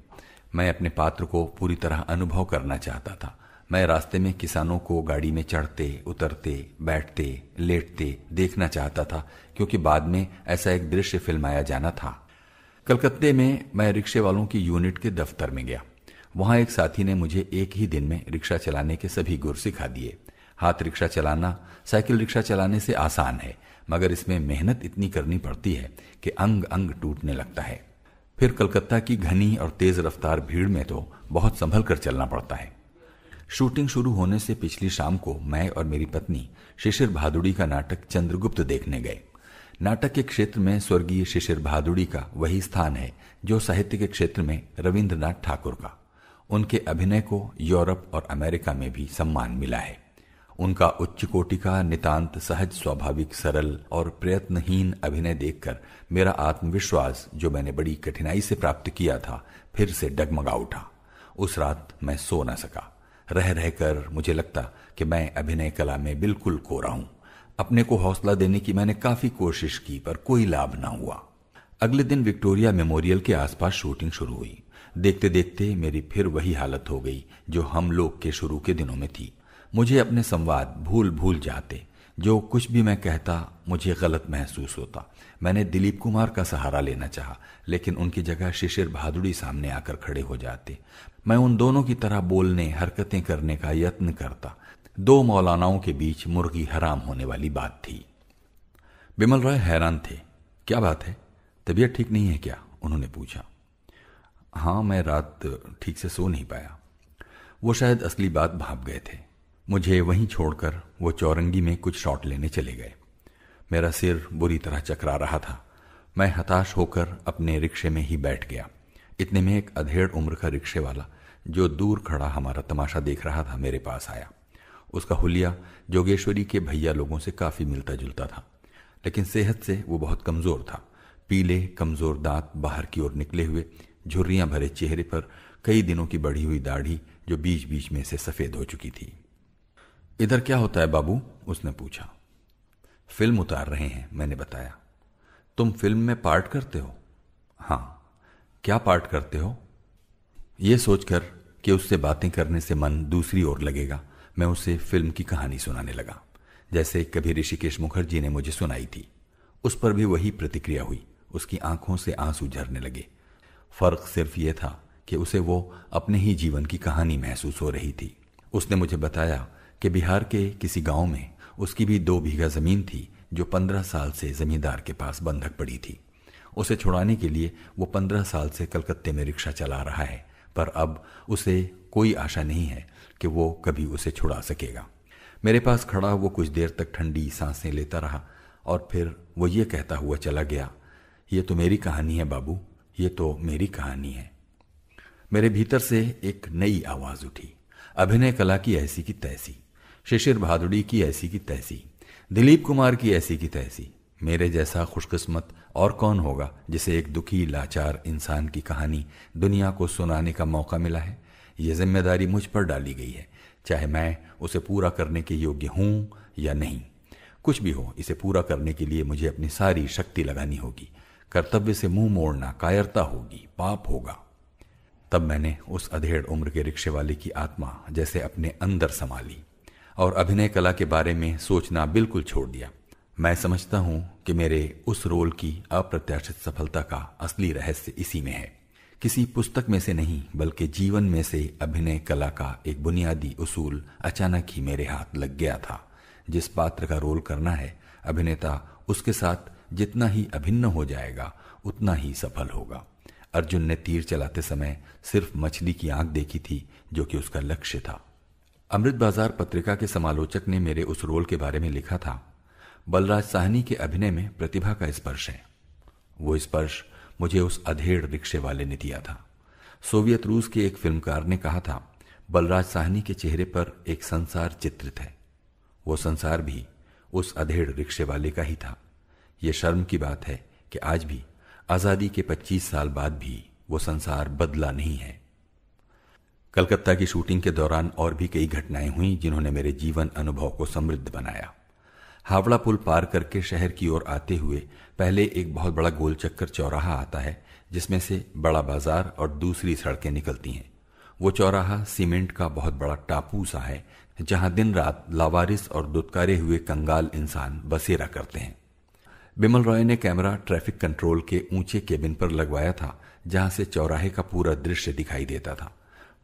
Speaker 1: मैं अपने पात्र को पूरी तरह अनुभव करना चाहता था। मैं रास्ते में किसानों को गाड़ी में चढ़ते, उतरते, बैठते, लेटते देखना चाहता था, क्योंकि बाद में ऐसा एक दृश्य फिल्माया जाना था। कलकत्ते में मैं रिक्शे वालों की यूनिट के दफ्तर में गया। वहां एक साथी ने मुझे एक ही दिन में रिक्शा चलाने के सभी गुर सिखा दिए। हाथ रिक्शा चलाना साइकिल रिक्शा चलाने से आसान है, मगर इसमें मेहनत इतनी करनी पड़ती है कि अंग अंग टूटने लगता है। फिर कलकत्ता की घनी और तेज रफ्तार भीड़ में तो बहुत संभल कर चलना पड़ता है। शूटिंग शुरू होने से पिछली शाम को मैं और मेरी पत्नी शिशिर भादुड़ी का नाटक चंद्रगुप्त देखने गए। नाटक के क्षेत्र में स्वर्गीय शिशिर भादुड़ी का वही स्थान है जो साहित्य के क्षेत्र में रविंद्रनाथ ठाकुर का। उनके अभिनय को यूरोप और अमेरिका में भी सम्मान मिला है। उनका उच्च कोटि का नितांत सहज, स्वाभाविक, सरल और प्रयत्नहीन अभिनय देखकर मेरा आत्मविश्वास, जो मैंने बड़ी कठिनाई से प्राप्त किया था, फिर से डगमगा उठा। उस रात मैं सो न सका। रह रहकर मुझे लगता कि मैं अभिनय कला में बिल्कुल कोरा हूं। अपने को हौसला देने की मैंने काफी कोशिश की, पर कोई लाभ न हुआ। अगले दिन विक्टोरिया मेमोरियल के आसपास शूटिंग शुरू हुई। देखते देखते मेरी फिर वही हालत हो गई जो हम लोग के शुरू के दिनों में थी। मुझे अपने संवाद भूल भूल जाते। जो कुछ भी मैं कहता मुझे गलत महसूस होता। मैंने दिलीप कुमार का सहारा लेना चाहा, लेकिन उनकी जगह शिशिर भादुड़ी सामने आकर खड़े हो जाते। मैं उन दोनों की तरह बोलने, हरकतें करने का यत्न करता। 2 मौलानाओं के बीच मुर्गी हराम होने वाली बात थी। बिमल रॉय हैरान थे। क्या बात है, तबीयत ठीक नहीं है क्या? उन्होंने पूछा। हाँ, मैं रात ठीक से सो नहीं पाया। वो शायद असली बात भाप गए थे। मुझे वहीं छोड़कर वो चौरंगी में कुछ शॉट लेने चले गए। मेरा सिर बुरी तरह चकरा रहा था। मैं हताश होकर अपने रिक्शे में ही बैठ गया। इतने में एक अधेड़ उम्र का रिक्शे वाला, जो दूर खड़ा हमारा तमाशा देख रहा था, मेरे पास आया। उसका हुलिया जोगेश्वरी के भैया लोगों से काफी मिलता जुलता था, लेकिन सेहत से वो बहुत कमजोर था। पीले कमजोर दांत बाहर की ओर निकले हुए, झुर्रियां भरे चेहरे पर कई दिनों की बढ़ी हुई दाढ़ी जो बीच बीच में से सफेद हो चुकी थी। इधर क्या होता है बाबू? उसने पूछा। फिल्म उतार रहे हैं, मैंने बताया। तुम फिल्म में पार्ट करते हो? हाँ। क्या पार्ट करते हो? यह सोचकर कि उससे बातें करने से मन दूसरी ओर लगेगा, मैं उसे फिल्म की कहानी सुनाने लगा, जैसे कभी ऋषिकेश मुखर्जी ने मुझे सुनाई थी। उस पर भी वही प्रतिक्रिया हुई, उसकी आंखों से आंसू झरने लगे। फर्क सिर्फ यह था कि उसे वो अपने ही जीवन की कहानी महसूस हो रही थी। उसने मुझे बताया कि बिहार के किसी गांव में उसकी भी 2 बीघा जमीन थी जो 15 साल से जमींदार के पास बंधक पड़ी थी। उसे छुड़ाने के लिए वो 15 साल से कलकत्ते में रिक्शा चला रहा है, पर अब उसे कोई आशा नहीं है कि वो कभी उसे छुड़ा सकेगा। मेरे पास खड़ा वो कुछ देर तक ठंडी सांसें लेता रहा और फिर वो ये कहता हुआ चला गया, ये तो मेरी कहानी है बाबू, ये तो मेरी कहानी है। मेरे भीतर से एक नई आवाज उठी। अभिनय कला की ऐसी की तैसी, शिशिर भादुड़ी की ऐसी की तैसी, दिलीप कुमार की ऐसी की तैसी। मेरे जैसा खुशकिस्मत और कौन होगा जिसे एक दुखी लाचार इंसान की कहानी दुनिया को सुनाने का मौका मिला है। ये जिम्मेदारी मुझ पर डाली गई है, चाहे मैं उसे पूरा करने के योग्य हूं या नहीं। कुछ भी हो, इसे पूरा करने के लिए मुझे अपनी सारी शक्ति लगानी होगी। कर्तव्य से मुंह मोड़ना कायरता होगी, पाप होगा। तब मैंने उस अधेड़ उम्र के रिक्शे वाले की आत्मा जैसे अपने अंदर संभाली ली और अभिनय कला के बारे में सोचना बिल्कुल छोड़ दिया। मैं समझता हूं कि मेरे उस रोल की अप्रत्याशित सफलता का असली रहस्य इसी में है। किसी पुस्तक में से नहीं, बल्कि जीवन में से अभिनय कला का एक बुनियादी उसूल अचानक ही मेरे हाथ लग गया था। जिस पात्र का रोल करना है, अभिनेता उसके साथ जितना ही अभिन्न हो जाएगा उतना ही सफल होगा। अर्जुन ने तीर चलाते समय सिर्फ मछली की आंख देखी थी, जो कि उसका लक्ष्य था। अमृत बाजार पत्रिका के समालोचक ने मेरे उस रोल के बारे में लिखा था, बलराज साहनी के अभिनय में प्रतिभा का स्पर्श है। वो स्पर्श मुझे उस अधेड़ रिक्शे वाले ने दिया था। सोवियत रूस के एक फिल्मकार ने कहा था, बलराज साहनी के चेहरे पर एक संसार चित्रित है। वो संसार भी उस अधेड़ रिक्शे वाले का ही था। ये शर्म की बात है कि आज भी, आजादी के 25 साल बाद भी, वो संसार बदला नहीं है। कलकत्ता की शूटिंग के दौरान और भी कई घटनाएं हुई जिन्होंने मेरे जीवन अनुभव को समृद्ध बनाया। हावड़ा पुल पार करके शहर की ओर आते हुए पहले एक बहुत बड़ा गोल चक्कर चौराहा आता है, जिसमें से बड़ा बाजार और दूसरी सड़कें निकलती हैं। वो चौराहा सीमेंट का बहुत बड़ा टापू सा है, जहां दिन रात लावारिस और दुत्कारे हुए कंगाल इंसान बसेरा करते हैं। बिमल रॉय ने कैमरा ट्रैफिक कंट्रोल के ऊंचे केबिन पर लगवाया था, जहां से चौराहे का पूरा दृश्य दिखाई देता था।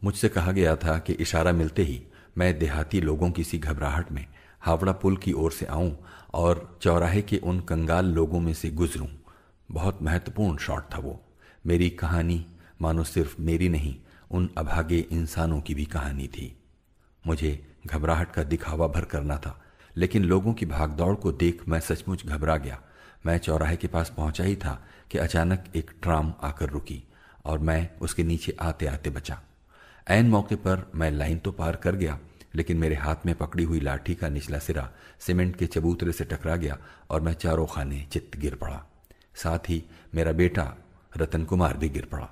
Speaker 1: मुझसे कहा गया था कि इशारा मिलते ही मैं देहाती लोगों की सी घबराहट में हावड़ा पुल की ओर से आऊं और चौराहे के उन कंगाल लोगों में से गुजरूं। बहुत महत्वपूर्ण शॉट था वो। मेरी कहानी मानो सिर्फ मेरी नहीं, उन अभागे इंसानों की भी कहानी थी। मुझे घबराहट का दिखावा भर करना था, लेकिन लोगों की भागदौड़ को देख मैं सचमुच घबरा गया। मैं चौराहे के पास पहुंचा ही था कि अचानक एक ट्राम आकर रुकी और मैं उसके नीचे आते आते बचा। ऐन मौके पर मैं लाइन तो पार कर गया, लेकिन मेरे हाथ में पकड़ी हुई लाठी का निचला सिरा सीमेंट के चबूतरे से टकरा गया और मैं चारों खाने चित्त गिर पड़ा। साथ ही मेरा बेटा रतन कुमार भी गिर पड़ा,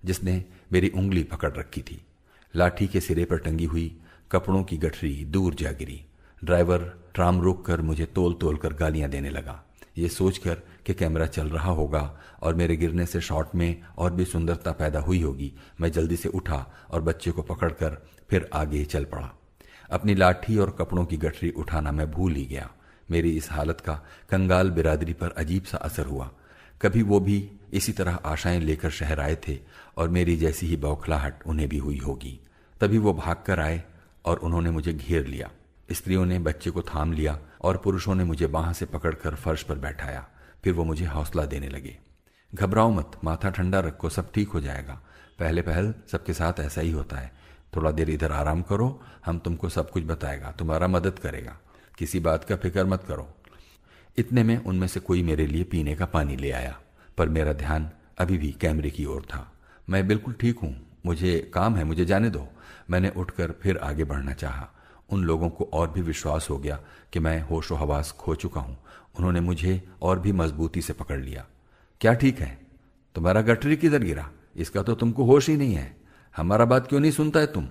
Speaker 1: जिसने मेरी उंगली पकड़ रखी थी। लाठी के सिरे पर टंगी हुई कपड़ों की गठरी दूर जा गिरी। ड्राइवर ट्राम रोककर मुझे तोल तोल कर गालियां देने लगा। ये सोचकर कि कैमरा चल रहा होगा और मेरे गिरने से शॉट में और भी सुंदरता पैदा हुई होगी, मैं जल्दी से उठा और बच्चे को पकड़कर फिर आगे चल पड़ा। अपनी लाठी और कपड़ों की गठरी उठाना मैं भूल ही गया। मेरी इस हालत का कंगाल बिरादरी पर अजीब सा असर हुआ। कभी वो भी इसी तरह आशाएं लेकर शहर आए थे और मेरी जैसी ही बौखलाहट उन्हें भी हुई होगी। तभी वो भागकर आए और उन्होंने मुझे घेर लिया। स्त्रियों ने बच्चे को थाम लिया और पुरुषों ने मुझे बांह से पकड़कर फर्श पर बैठाया। फिर वो मुझे हौसला देने लगे। घबराओ मत, माथा ठंडा रखो, सब ठीक हो जाएगा। पहले पहल सबके साथ ऐसा ही होता है। थोड़ा देर इधर आराम करो, हम तुमको सब कुछ बताएगा, तुम्हारा मदद करेगा, किसी बात का फिक्र मत करो। इतने में उनमें से कोई मेरे लिए पीने का पानी ले आया, पर मेरा ध्यान अभी भी कैमरे की ओर था। मैं बिल्कुल ठीक हूं, मुझे काम है, मुझे जाने दो। मैंने उठकर फिर आगे बढ़ना चाहा। उन लोगों को और भी विश्वास हो गया कि मैं होशो हवास खो चुका हूं। उन्होंने मुझे और भी मजबूती से पकड़ लिया। क्या ठीक है? तुम्हारा गठरी किधर गिरा? इसका तो तुमको होश ही नहीं है। हमारा बात क्यों नहीं सुनता है तुम?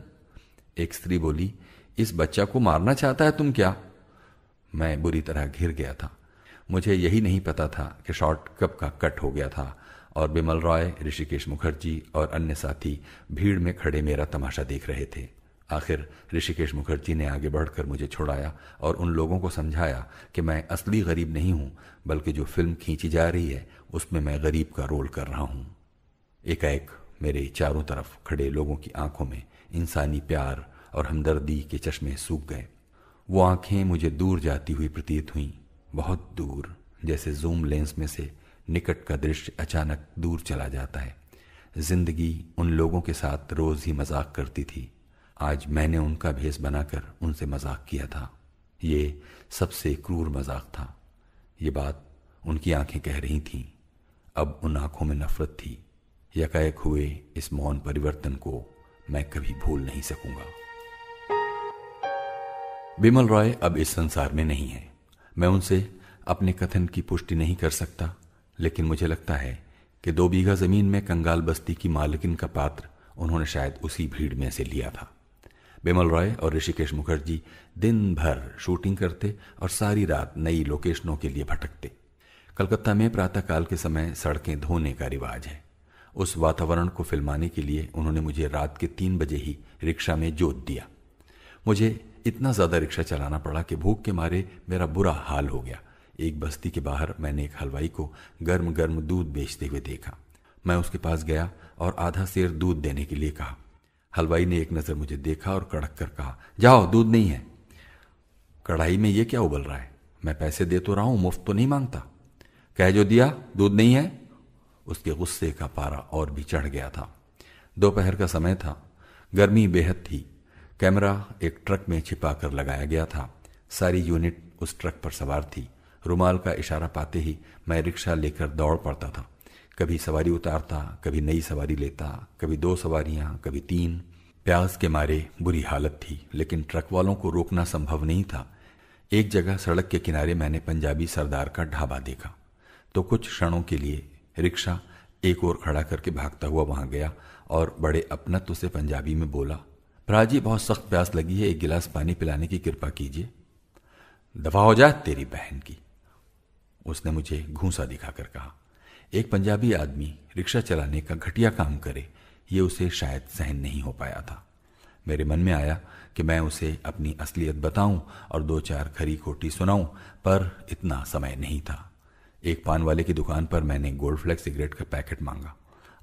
Speaker 1: एक स्त्री बोली, इस बच्चा को मारना चाहता है तुम क्या? मैं बुरी तरह घिर गया था। मुझे यही नहीं पता था कि शॉट कब का कट हो गया था और बिमल रॉय, ऋषिकेश मुखर्जी और अन्य साथी भीड़ में खड़े मेरा तमाशा देख रहे थे। आखिर ऋषिकेश मुखर्जी ने आगे बढ़कर मुझे छुड़ाया और उन लोगों को समझाया कि मैं असली गरीब नहीं हूं, बल्कि जो फिल्म खींची जा रही है उसमें मैं गरीब का रोल कर रहा हूं। एकाएक मेरे चारों तरफ खड़े लोगों की आंखों में इंसानी प्यार और हमदर्दी के चश्मे सूख गए। वो आंखें मुझे दूर जाती हुई प्रतीत हुईं, बहुत दूर, जैसे जूम लेंस में से निकट का दृश्य अचानक दूर चला जाता है। जिंदगी उन लोगों के साथ रोज ही मजाक करती थी। आज मैंने उनका भेष बनाकर उनसे मजाक किया था। ये सबसे क्रूर मजाक था। ये बात उनकी आंखें कह रही थीं। अब उन आंखों में नफरत थी। यकायक हुए इस मौन परिवर्तन को मैं कभी भूल नहीं सकूंगा। बिमल रॉय अब इस संसार में नहीं है। मैं उनसे अपने कथन की पुष्टि नहीं कर सकता, लेकिन मुझे लगता है कि 2 बीघा जमीन में कंगाल बस्ती की मालकिन का पात्र उन्होंने शायद उसी भीड़ में से लिया था। बिमल रॉय और ऋषिकेश मुखर्जी दिन भर शूटिंग करते और सारी रात नई लोकेशनों के लिए भटकते। कलकत्ता में प्रातःकाल के समय सड़कें धोने का रिवाज है। उस वातावरण को फिल्माने के लिए उन्होंने मुझे रात के 3 बजे ही रिक्शा में जोत दिया। मुझे इतना ज्यादा रिक्शा चलाना पड़ा कि भूख के मारे मेरा बुरा हाल हो गया। एक बस्ती के बाहर मैंने एक हलवाई को गर्म गर्म दूध बेचते हुए देखा। मैं उसके पास गया और आधा सेर दूध देने के लिए कहा। हलवाई ने एक नजर मुझे देखा और कड़क कर कहा, जाओ, दूध नहीं है। कढ़ाई में ये क्या उबल रहा है? मैं पैसे दे तो रहा हूं, मुफ्त तो नहीं मांगता। कह जो दिया, दूध नहीं है। उसके गुस्से का पारा और भी चढ़ गया था। दोपहर का समय था, गर्मी बेहद थी। कैमरा एक ट्रक में छिपा कर लगाया गया था। सारी यूनिट उस ट्रक पर सवार थी। रुमाल का इशारा पाते ही मैं रिक्शा लेकर दौड़ पड़ता था। कभी सवारी उतारता, कभी नई सवारी लेता, कभी 2 सवारियां, कभी 3। प्यास के मारे बुरी हालत थी, लेकिन ट्रक वालों को रोकना संभव नहीं था। एक जगह सड़क के किनारे मैंने पंजाबी सरदार का ढाबा देखा तो कुछ क्षणों के लिए रिक्शा एक ओर खड़ा करके भागता हुआ वहां गया और बड़े अपनत्व से पंजाबी में बोला, भराजी बहुत सख्त प्यास लगी है, 1 गिलास पानी पिलाने की कृपा कीजिए। दफा हो जा तेरी बहन की, उसने मुझे घूंसा दिखाकर कहा। एक पंजाबी आदमी रिक्शा चलाने का घटिया काम करे, ये उसे शायद सहन नहीं हो पाया था। मेरे मन में आया कि मैं उसे अपनी असलियत बताऊं और 2-4 खरी खोटी सुनाऊं, पर इतना समय नहीं था। एक पान वाले की दुकान पर मैंने गोल्ड फ्लैग सिगरेट का पैकेट मांगा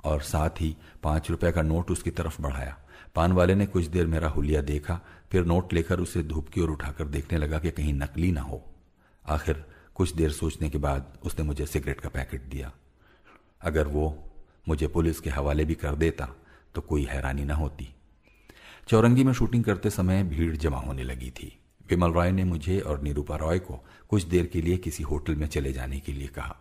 Speaker 1: और साथ ही 5 रुपए का नोट उसकी तरफ बढ़ाया। पान वाले ने कुछ देर मेरा हुलिया देखा, फिर नोट लेकर उसे धूप की ओर उठाकर देखने लगा कि कहीं नकली ना हो। आखिर कुछ देर सोचने के बाद उसने मुझे सिगरेट का पैकेट दिया। अगर वो मुझे पुलिस के हवाले भी कर देता तो कोई हैरानी ना होती। चौरंगी में शूटिंग करते समय भीड़ जमा होने लगी थी। बिमल रॉय ने मुझे और निरूपा रॉय को कुछ देर के लिए किसी होटल में चले जाने के लिए कहा।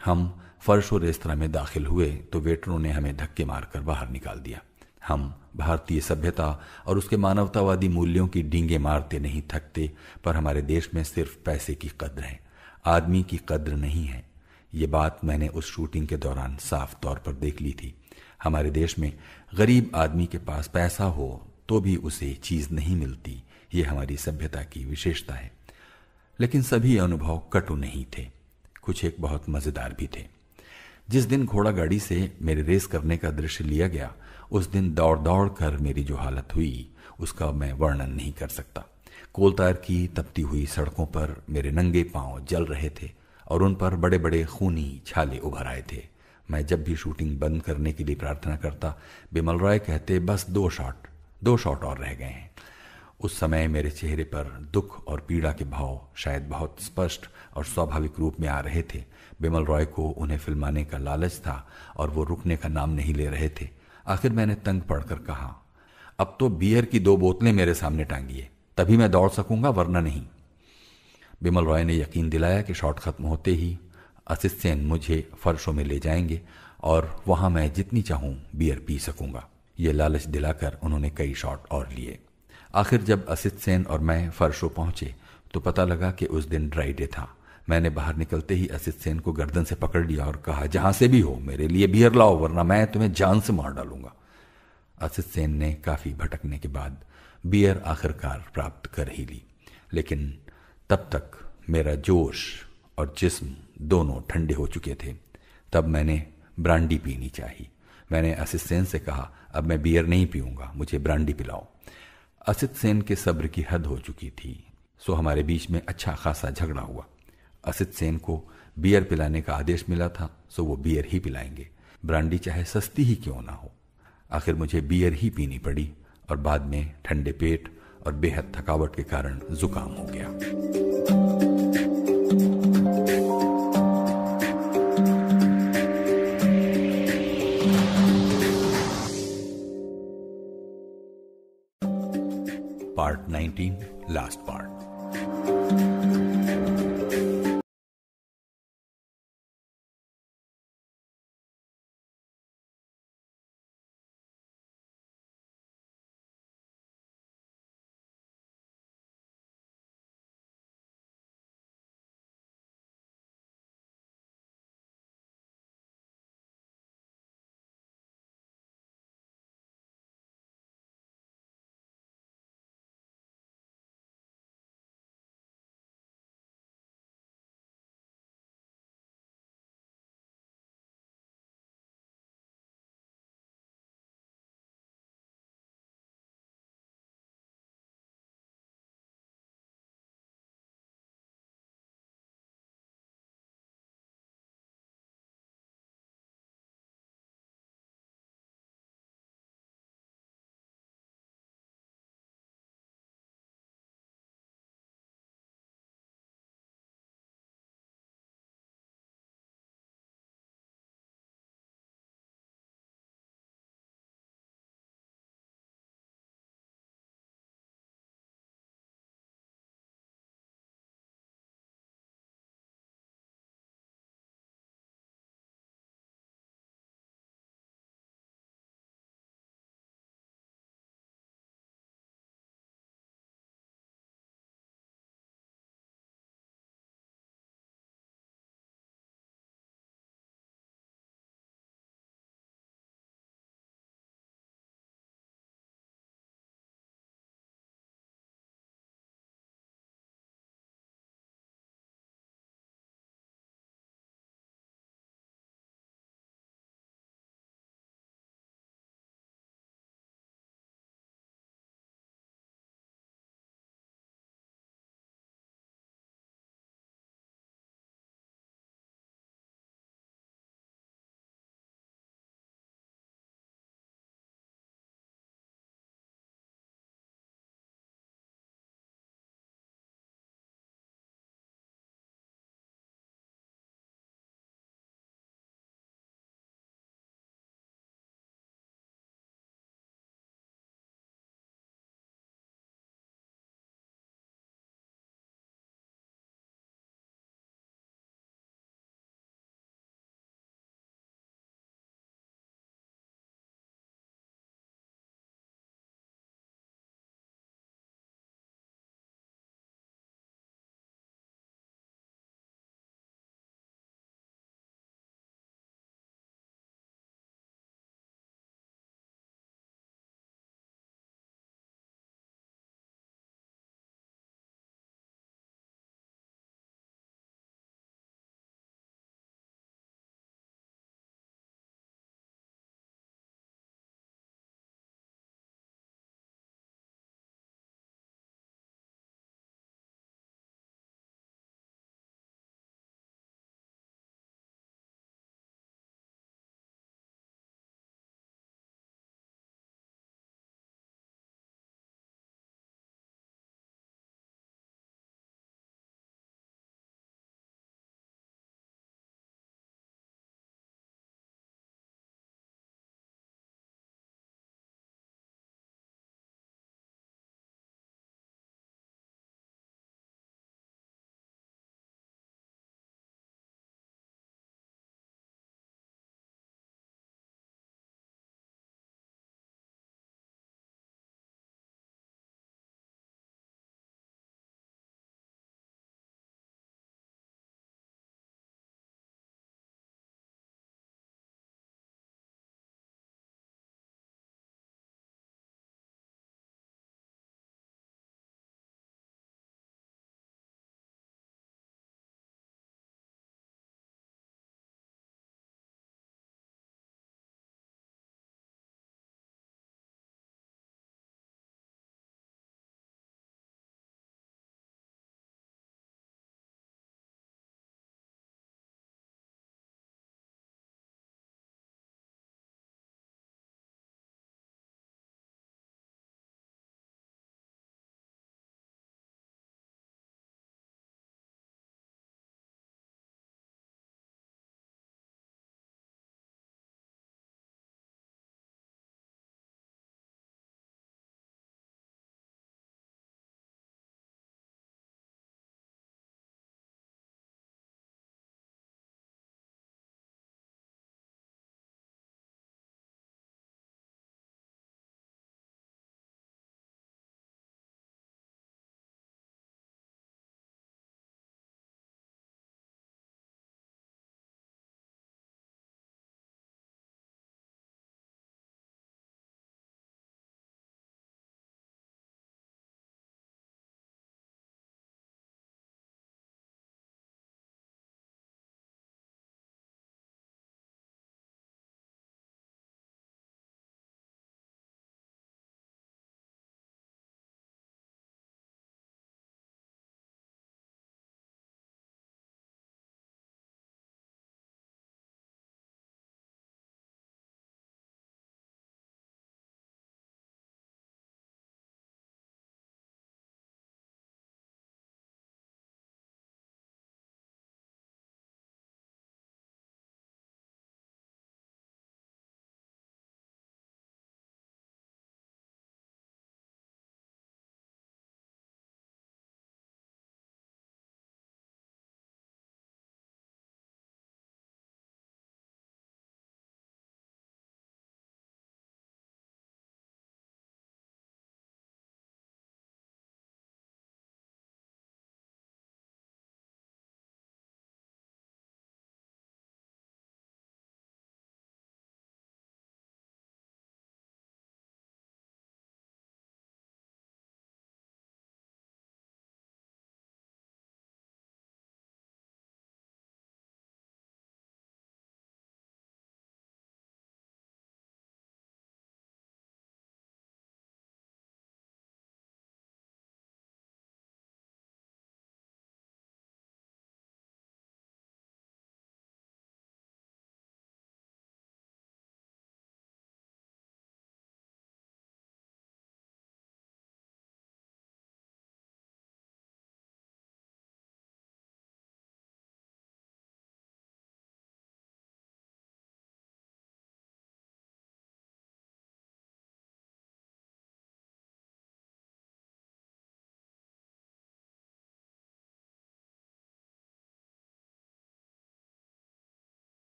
Speaker 1: हम फर्शो रेस्तरां में दाखिल हुए तो वेटरों ने हमें धक्के मारकर बाहर निकाल दिया। हम भारतीय सभ्यता और उसके मानवतावादी मूल्यों की डींगे मारते नहीं थकते, पर हमारे देश में सिर्फ पैसे की कद्र है, आदमी की कद्र नहीं है। ये बात मैंने उस शूटिंग के दौरान साफ तौर पर देख ली थी। हमारे देश में गरीब आदमी के पास पैसा हो तो भी उसे चीज नहीं मिलती, ये हमारी सभ्यता की विशेषता है। लेकिन सभी अनुभव कटु नहीं थे, कुछ एक बहुत मजेदार भी थे। जिस दिन घोड़ा गाड़ी से मेरे रेस करने का दृश्य लिया गया, उस दिन दौड़ दौड़ कर मेरी जो हालत हुई उसका मैं वर्णन नहीं कर सकता। कोलतार की तपती हुई सड़कों पर मेरे नंगे पांव जल रहे थे और उन पर बड़े बड़े खूनी छाले उभर आए थे। मैं जब भी शूटिंग बंद करने के लिए प्रार्थना करता, बिमल रॉय कहते, बस 2 शॉट और रह गए हैं। उस समय मेरे चेहरे पर दुख और पीड़ा के भाव शायद बहुत स्पष्ट और स्वाभाविक रूप में आ रहे थे। बिमल रॉय को उन्हें फिल्माने का लालच था और वो रुकने का नाम नहीं ले रहे थे। आखिर मैंने तंग पड़कर कहा, अब तो बियर की 2 बोतलें मेरे सामने टांगिए, तभी मैं दौड़ सकूंगा, वरना नहीं। बिमल रॉय ने यकीन दिलाया कि शॉट खत्म होते ही असित सेन मुझे फर्शों में ले जाएंगे और वहां मैं जितनी चाहूं बियर पी सकूंगा। ये लालच दिलाकर उन्होंने कई शॉट और लिए। आखिर जब असित सेन और मैं फर्शों पहुंचे तो पता लगा कि उस दिन ड्राई डे था। मैंने बाहर निकलते ही असित सेन को गर्दन से पकड़ लिया और कहा, जहां से भी हो मेरे लिए बियर लाओ, वरना मैं तुम्हें जान से मार डालूंगा। असित सेन ने काफी भटकने के बाद बियर आखिरकार प्राप्त कर ही ली, लेकिन तब तक मेरा जोश और जिस्म दोनों ठंडे हो चुके थे। तब मैंने ब्रांडी पीनी चाहिए। मैंने असित सेन से कहा, अब मैं बियर नहीं पीऊंगा, मुझे ब्रांडी पिलाओ। असित सेन के सब्र की हद हो चुकी थी, सो हमारे बीच में अच्छा खासा झगड़ा हुआ। असित सेन को बियर पिलाने का आदेश मिला था, सो वो बियर ही पिलाएंगे, ब्रांडी चाहे सस्ती ही क्यों ना हो। आखिर मुझे बियर ही पीनी पड़ी और बाद में ठंडे पेट और बेहद थकावट के कारण जुकाम हो गया। Part 19, last part.